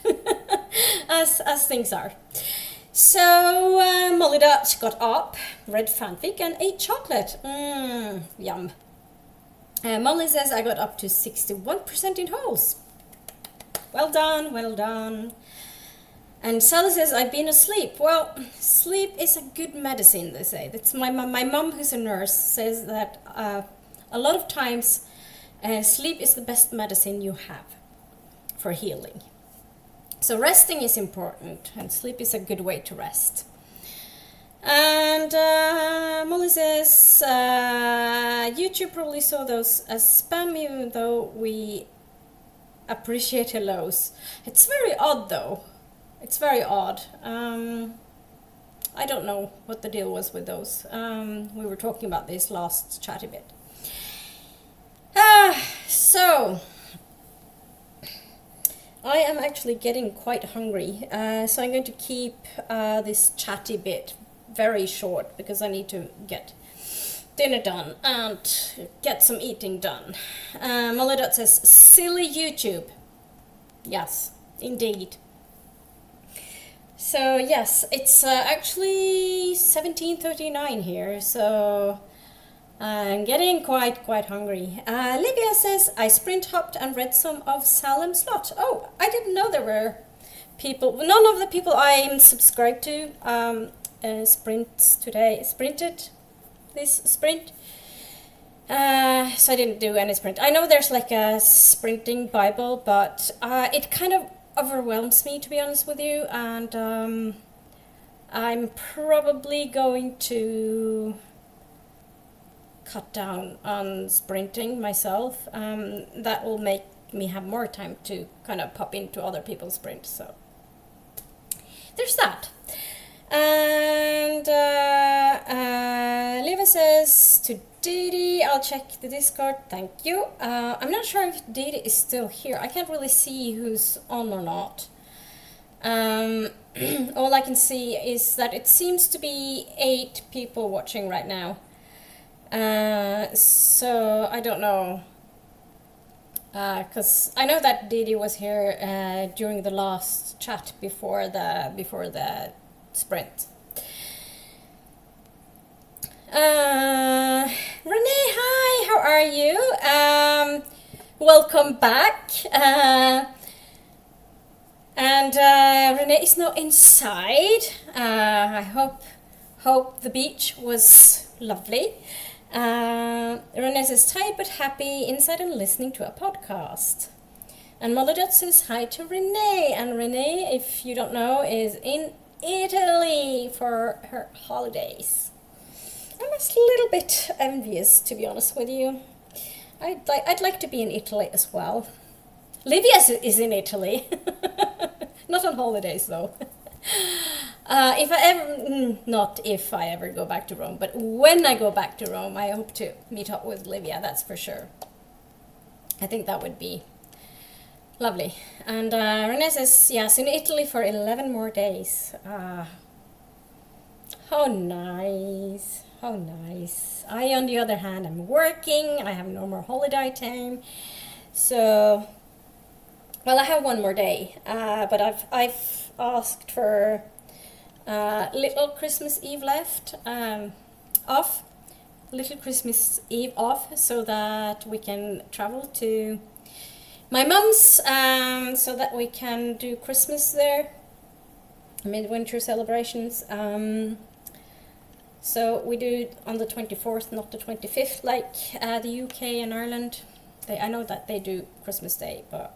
as things are. So Molly Dutch got up, read fanfic, and ate chocolate. Yum. Molly says I got up to 61% in holes. Well done, well done. And Sally says I've been asleep. Well, sleep is a good medicine, they say. That's my mom, who's a nurse, says that a lot of times sleep is the best medicine you have for healing. So resting is important, and sleep is a good way to rest. And Molly says YouTube probably saw those as spam, even though we appreciate hellos. It's very odd though. It's very odd. I don't know what the deal was with those. We were talking about this last chatty bit. So I am actually getting quite hungry, so I'm going to keep this chatty bit very short, because I need to get dinner done and get some eating done. Molly.dot says, silly YouTube. Yes, indeed. So yes, it's actually 17:39 here, so I'm getting quite hungry. Livia says, I sprint hopped and read some of Salem Slot. Oh, I didn't know there were people, none of the people I'm subscribed to sprinted this sprint. So I didn't do any sprint. I know there's like a sprinting Bible, but it kind of overwhelms me, to be honest with you, and I'm probably going to cut down on sprinting myself. That will make me have more time to kind of pop into other people's sprints, so there's that. And Liva says to Didi, I'll check the Discord, thank you. I'm not sure if Didi is still here. I can't really see who's on or not. All I can see is that it seems to be 8 people watching right now. So I don't know. Because I know that Didi was here during the last chat before the sprint. Renee, hi, how are you? Welcome back. And Renee is now inside. I hope the beach was lovely. Renee says, tired but happy inside and listening to a podcast. And Molodot says hi to Renee. And Renee, if you don't know, is in Italy for her holidays. I'm a little bit envious, to be honest with you. I'd like to be in Italy as well. Livia is in Italy. Not on holidays though. Not if I ever go back to Rome, but when I go back to Rome, I hope to meet up with Livia, that's for sure. I think that would be lovely. And Renee says, yes, in Italy for 11 more days. How nice. How nice. I, on the other hand, am working. I have no more holiday time. So, well, I have one more day. But I've asked for little Christmas Eve left off. Little Christmas Eve off, so that we can travel to my mum's, so that we can do Christmas there, midwinter celebrations. So we do it on the 24th, not the 25th, like the UK and Ireland. I know that they do Christmas Day, but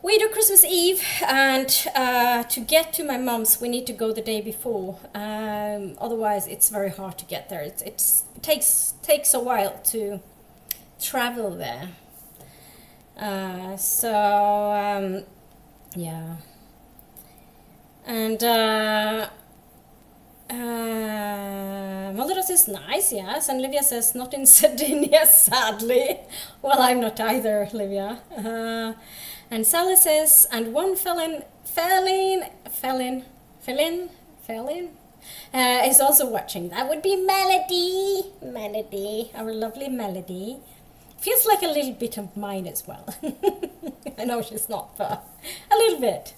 we do Christmas Eve, and to get to my mum's, we need to go the day before. Otherwise, it's very hard to get there. It takes a while to travel there. Yeah. And Mother says nice, yes, and Livia says not in Sardinia, sadly. Well, I'm not either, Livia. And Sally says, and one felon is also watching. That would be Melody, our lovely Melody. Feels like a little bit of mine as well. I know she's not, but a little bit.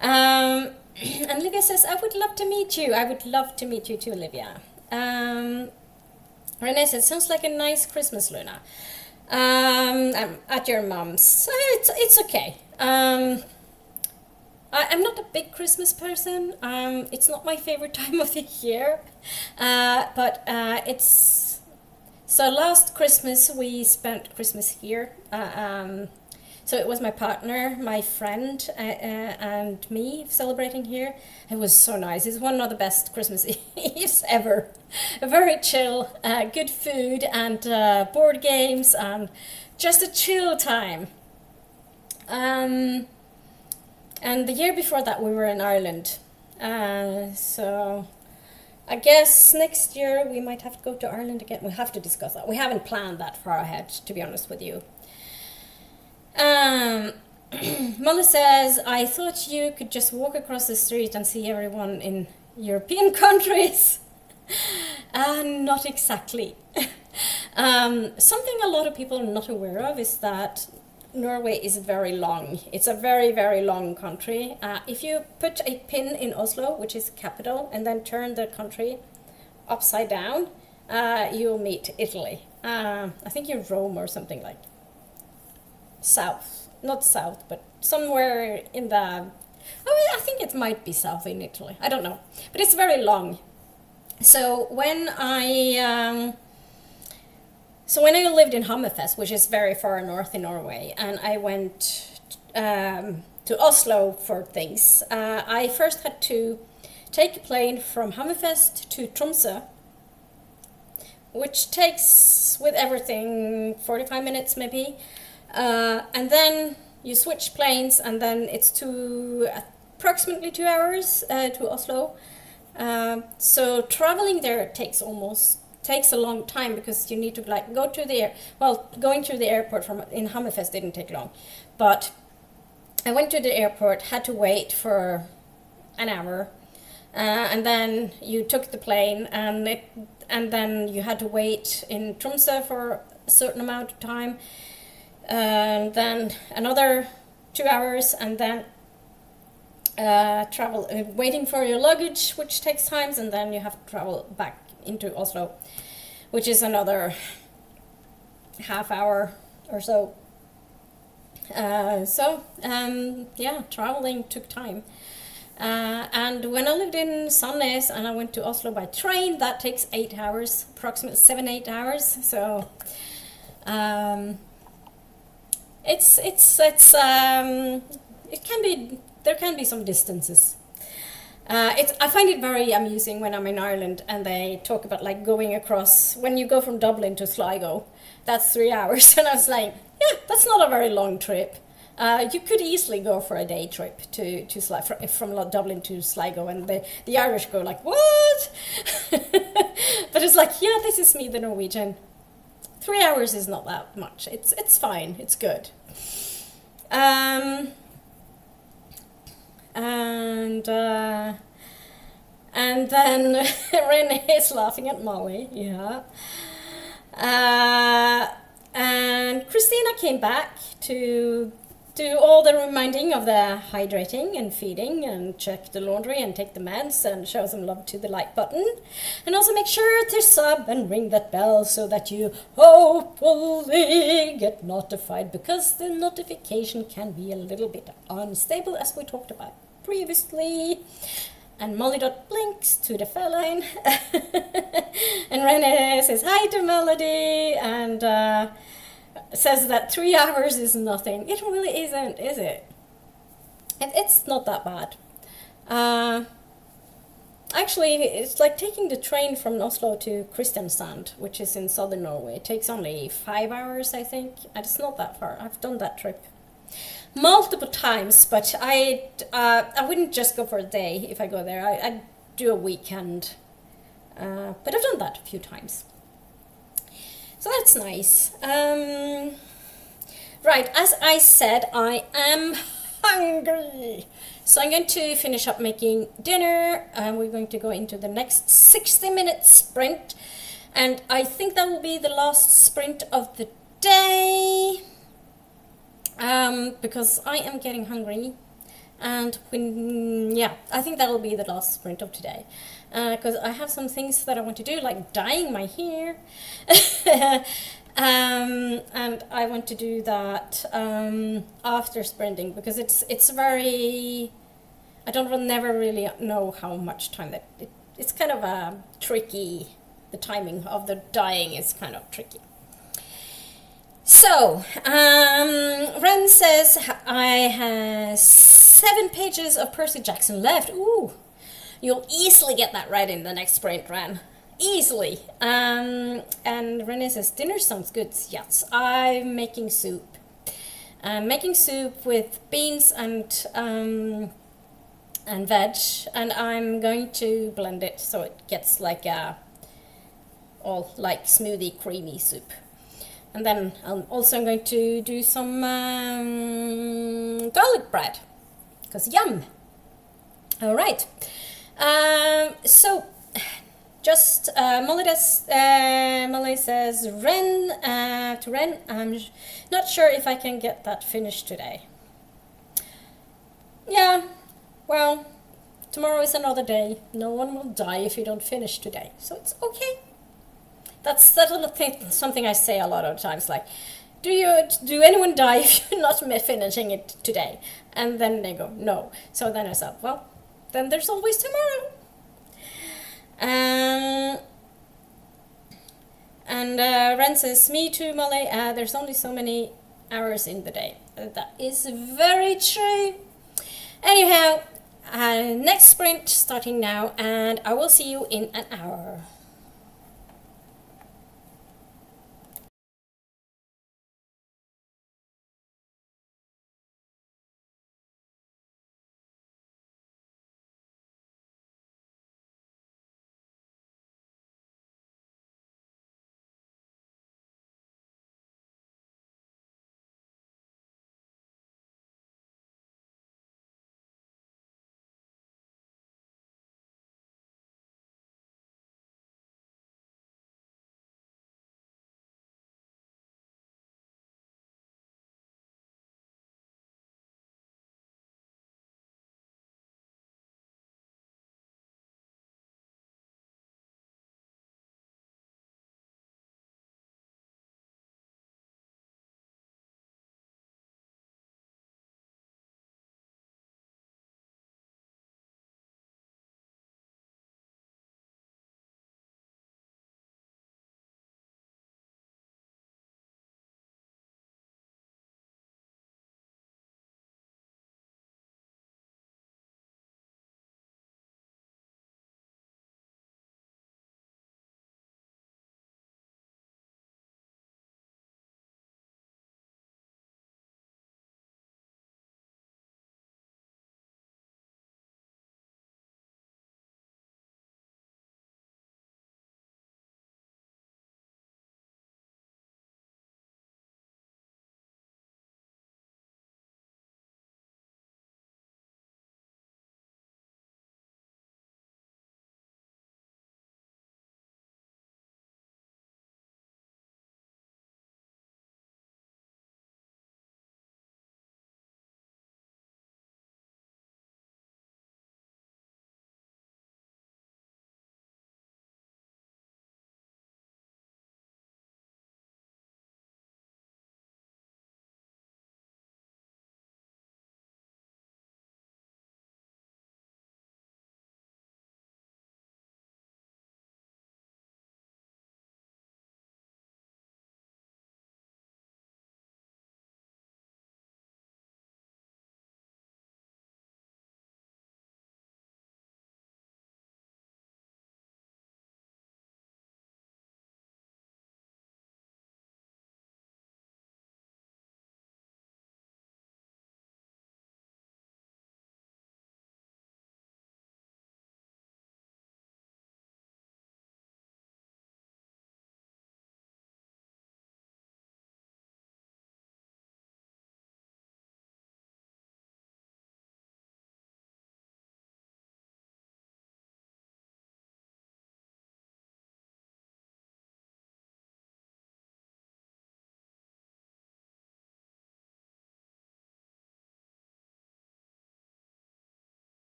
And Livia says, I would love to meet you. I would love to meet you too, Livia. Renee says, sounds like a nice Christmas, Luna. I'm at your mum's. It's okay. I'm not a big Christmas person. It's not my favorite time of the year. But it's... So last Christmas we spent Christmas here. So it was my partner, my friend, and me celebrating here. It was so nice. It's one of the best Christmas Eves ever. Very chill, good food and board games and just a chill time. And the year before that we were in Ireland. So I guess next year we might have to go to Ireland again. We'll have to discuss that. We haven't planned that far ahead, to be honest with you. Molly says, I thought you could just walk across the street and see everyone in European countries. Not exactly. Something a lot of people are not aware of is that Norway is very long. It's a very, very long country. If you put a pin in Oslo, which is capital, and then turn the country upside down, you'll meet Italy. I think you're Rome or something like south, not south, but somewhere in the, I think it might be south in Italy, I don't know, but it's very long. So when I lived in Hammerfest, which is very far north in Norway, and I went to Oslo for things, I first had to take a plane from Hammerfest to Tromsø, which takes, with everything, 45 minutes maybe. And then you switch planes, and then it's approximately 2 hours to Oslo. So traveling there takes a long time, because you need to go to going to the airport in Hammerfest didn't take long, but I went to the airport, had to wait for an hour, and then you took the plane, and then you had to wait in Tromsø for a certain amount of time. And then another 2 hours, and then waiting for your luggage, which takes time, and then you have to travel back into Oslo, which is another half hour or so. Traveling took time. And when I lived in Sandnes and I went to Oslo by train, that takes 8 hours, approximately 7-8 hours. So it can be, there can be some distances. I find it very amusing when I'm in Ireland and they talk about like going across, when you go from Dublin to Sligo, that's 3 hours. And I was like, yeah, that's not a very long trip. You could easily go for a day trip to Sligo, from Dublin to Sligo, and the Irish go like, what? But it's like, yeah, this is me, the Norwegian. 3 hours is not that much. It's fine. It's good. And then Renee is laughing at Molly, yeah. And Christina came back to do all the reminding of the hydrating and feeding and check the laundry and take the meds and show some love to the like button. And also make sure to sub and ring that bell so that you hopefully get notified, because the notification can be a little bit unstable, as we talked about previously. And Molly dot blinks to the feline. And Renee says hi to Melody and says that 3 hours is nothing. It really isn't, is it? It's not that bad. Actually, it's like taking the train from Oslo to Kristiansand, which is in southern Norway. It takes only 5 hours, I think. And it's not that far. I've done that trip multiple times, but I wouldn't just go for a day if I go there. I'd do a weekend. But I've done that a few times. So that's nice. Right, as I said, I am hungry. So I'm going to finish up making dinner, and we're going to go into the next 60-minute sprint. And I think that will be the last sprint of the day, because I am getting hungry. And I think that will be the last sprint of today. Because I have some things that I want to do, like dyeing my hair. And I want to do that after sprinting, because it's very, I never really know how much time that, it's kind of tricky, the timing of the dyeing is kind of tricky. So, Ren says I have 7 pages of Percy Jackson left. Ooh, you'll easily get that right in the next sprint, Ren. Easily. And Renee says, dinner sounds good. Yes, I'm making soup. I'm making soup with beans and veg, and I'm going to blend it so it gets like all like smoothie, creamy soup. And then I'm also going to do some garlic bread, because yum. All right. So just Molly says Ren to Ren. I'm not sure if I can get that finished today. Yeah. Well, tomorrow is another day. No one will die if you don't finish today, so it's okay. That's something I say a lot of times, like, do anyone die if you're not finishing it today? And then they go, no. So then I said, well, then there's always tomorrow. And Ren says, me too, Molly. There's only so many hours in the day. That is very true. Anyhow, next sprint starting now, and I will see you in an hour.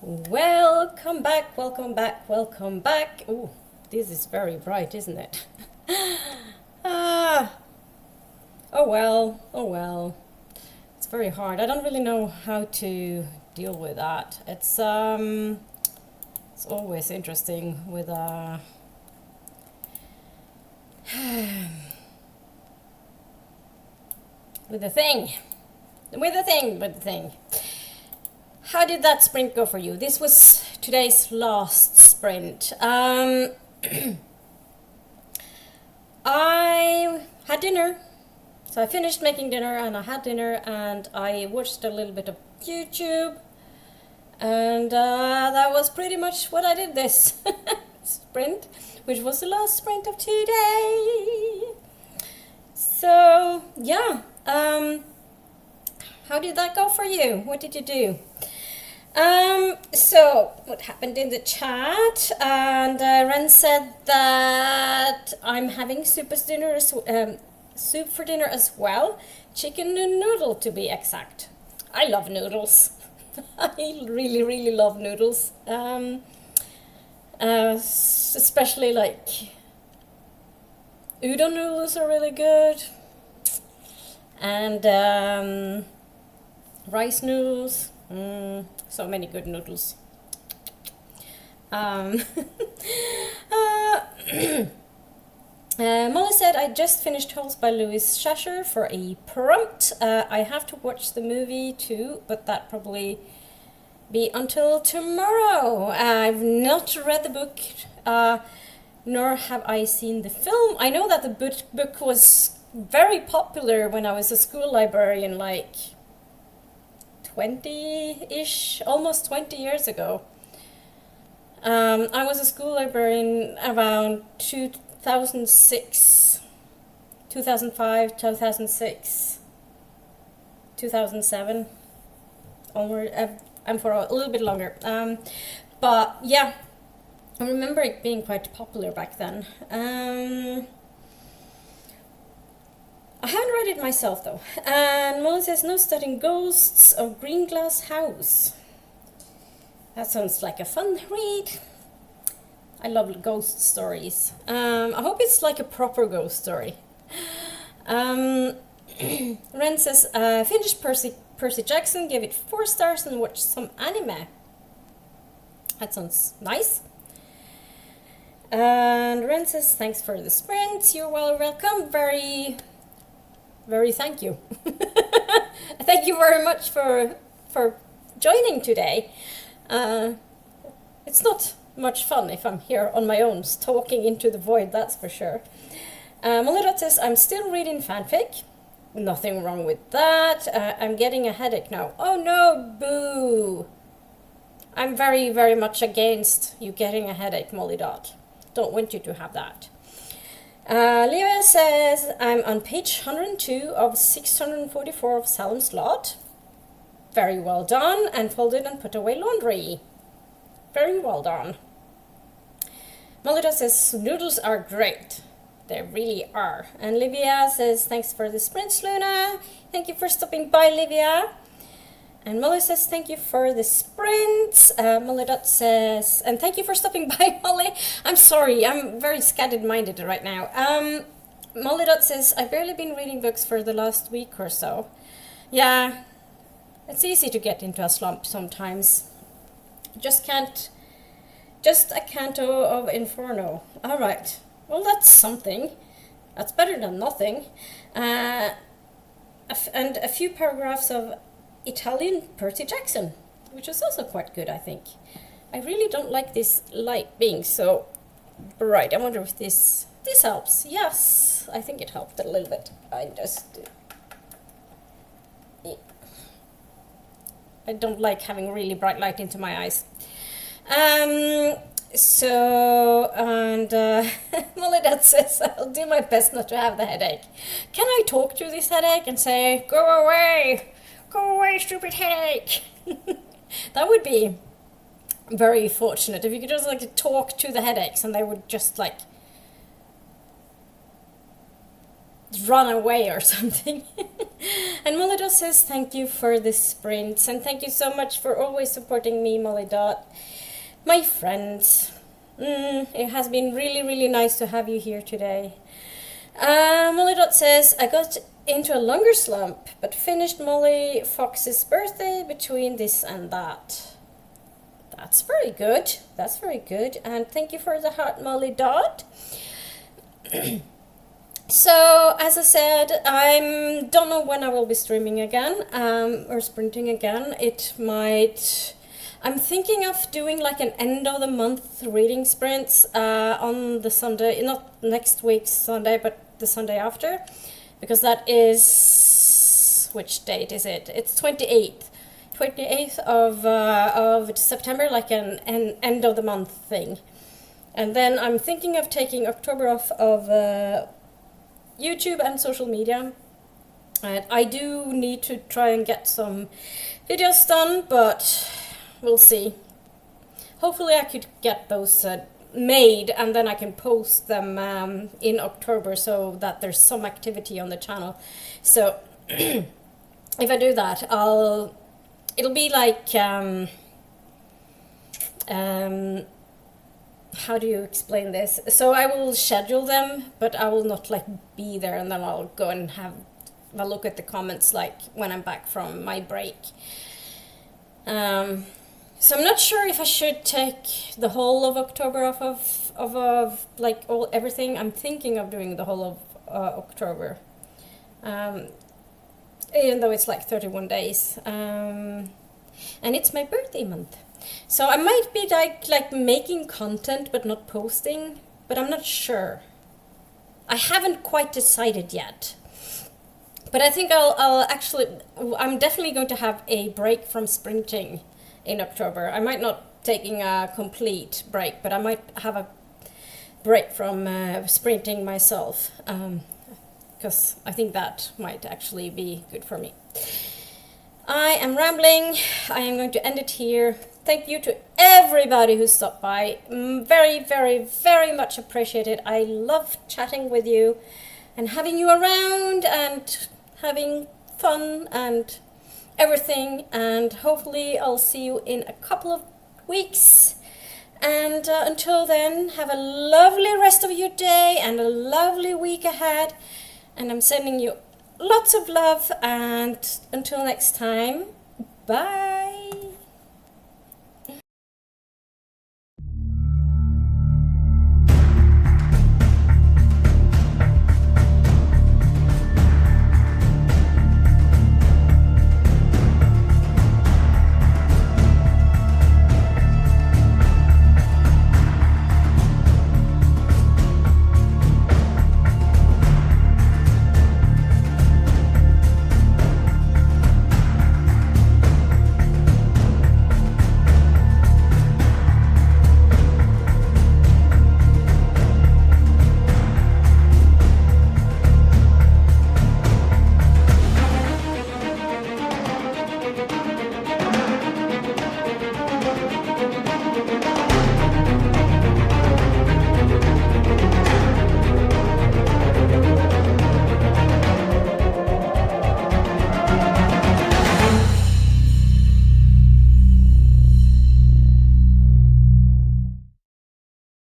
Welcome back, welcome back, welcome back. Ooh, this is very bright, isn't it? Oh well, oh well. It's very hard. I don't really know how to deal with that. It's always interesting with with the thing. How did that sprint go for you? This was today's last sprint. I had dinner. So I finished making dinner and I had dinner and I watched a little bit of YouTube. And that was pretty much what I did this sprint, which was the last sprint of today. So, yeah. How did that go for you? What did you do? So what happened in the chat? And Ren said that I'm having soup for dinner as well. Chicken and noodle to be exact. I love noodles. I really, really love noodles. Especially like udon noodles are really good. And rice noodles. So many good noodles. Molly said, I just finished Holes by Louis Shasher for a prompt. I have to watch the movie too, but that probably be until tomorrow. I've not read the book, nor have I seen the film. I know that the book was very popular when I was a school librarian, like 20-ish, almost 20 years ago. I was a school librarian around 2006, 2005, 2006, 2007, onward, and for a little bit longer. But yeah, I remember it being quite popular back then. I haven't read it myself though. And Molly says, no studying ghosts of Green Glass House. That sounds like a fun read. I love ghost stories. I hope it's like a proper ghost story. Ren says, finished Percy Jackson, gave it 4 stars and watched some anime. That sounds nice. And Ren says, thanks for the sprint. You're welcome. Very thank you. Thank you very much for joining today. It's not much fun if I'm here on my own talking into the void, that's for sure. Molidot says, I'm still reading fanfic. Nothing wrong with that. I'm getting a headache now. Oh no, boo. I'm very, very much against you getting a headache, Molidot. Don't want you to have that. Livia says, I'm on page 102 of 644 of Salem's Lot. Very well done, and folded and put away laundry. Very well done. Molida says, noodles are great. They really are. And Livia says, thanks for the sprints, Luna. Thank you for stopping by, Livia. And Molly says, thank you for the sprints. Molly.dot says, and thank you for stopping by, Molly. I'm sorry, I'm very scattered-minded right now. Molly.dot says, I've barely been reading books for the last week or so. Yeah, it's easy to get into a slump sometimes. Just a canto of Inferno. All right, well, that's something. That's better than nothing. And a few paragraphs of Italian Percy Jackson, which was also quite good, I think. I really don't like this light being so bright. I wonder if this helps. Yes, I think it helped a little bit. I don't like having really bright light into my eyes. Molly says, I'll do my best not to have the headache. Can I talk to this headache and say, go away, stupid headache? That would be very fortunate if you could just like talk to the headaches and they would just like run away or something. And Molly Dot says thank you for the sprints, and thank you so much for always supporting me, Molly Dot. My friends, it has been really, really nice to have you here today. Molly Dot says, I got into a longer slump, but finished Molly Fox's birthday between this and that. That's very good. That's very good. And thank you for the heart, Molly Dot. So, as I said, I don't know when I will be streaming again, or sprinting again. It might... I'm thinking of doing like an end of the month reading sprints on the Sunday, not next week's Sunday, but the Sunday after, because that is, which date is it? It's 28th of September, like an end of the month thing. And then I'm thinking of taking October off of YouTube and social media. And I do need to try and get some videos done, but we'll see. Hopefully I could get those made, and then I can post them in October so that there's some activity on the channel. So if I do that, it'll be like how do you explain this? So I will schedule them, but I will not like be there, and then I'll go and have a look at the comments like when I'm back from my break. So I'm not sure if I should take the whole of October off of like everything. I'm thinking of doing the whole of October, even though it's like 31 days, and it's my birthday month. So I might be like making content but not posting, but I'm not sure. I haven't quite decided yet. But I think I'm definitely going to have a break from sprinting in October. I might not taking a complete break, but I might have a break from sprinting myself, because I think that might actually be good for me. I am rambling. I am going to end it here. Thank you to everybody who stopped by. Very, very, very much appreciated. I love chatting with you and having you around and having fun and everything. And hopefully I'll see you in a couple of weeks. And until then, have a lovely rest of your day and a lovely week ahead. And I'm sending you lots of love, and until next time, bye.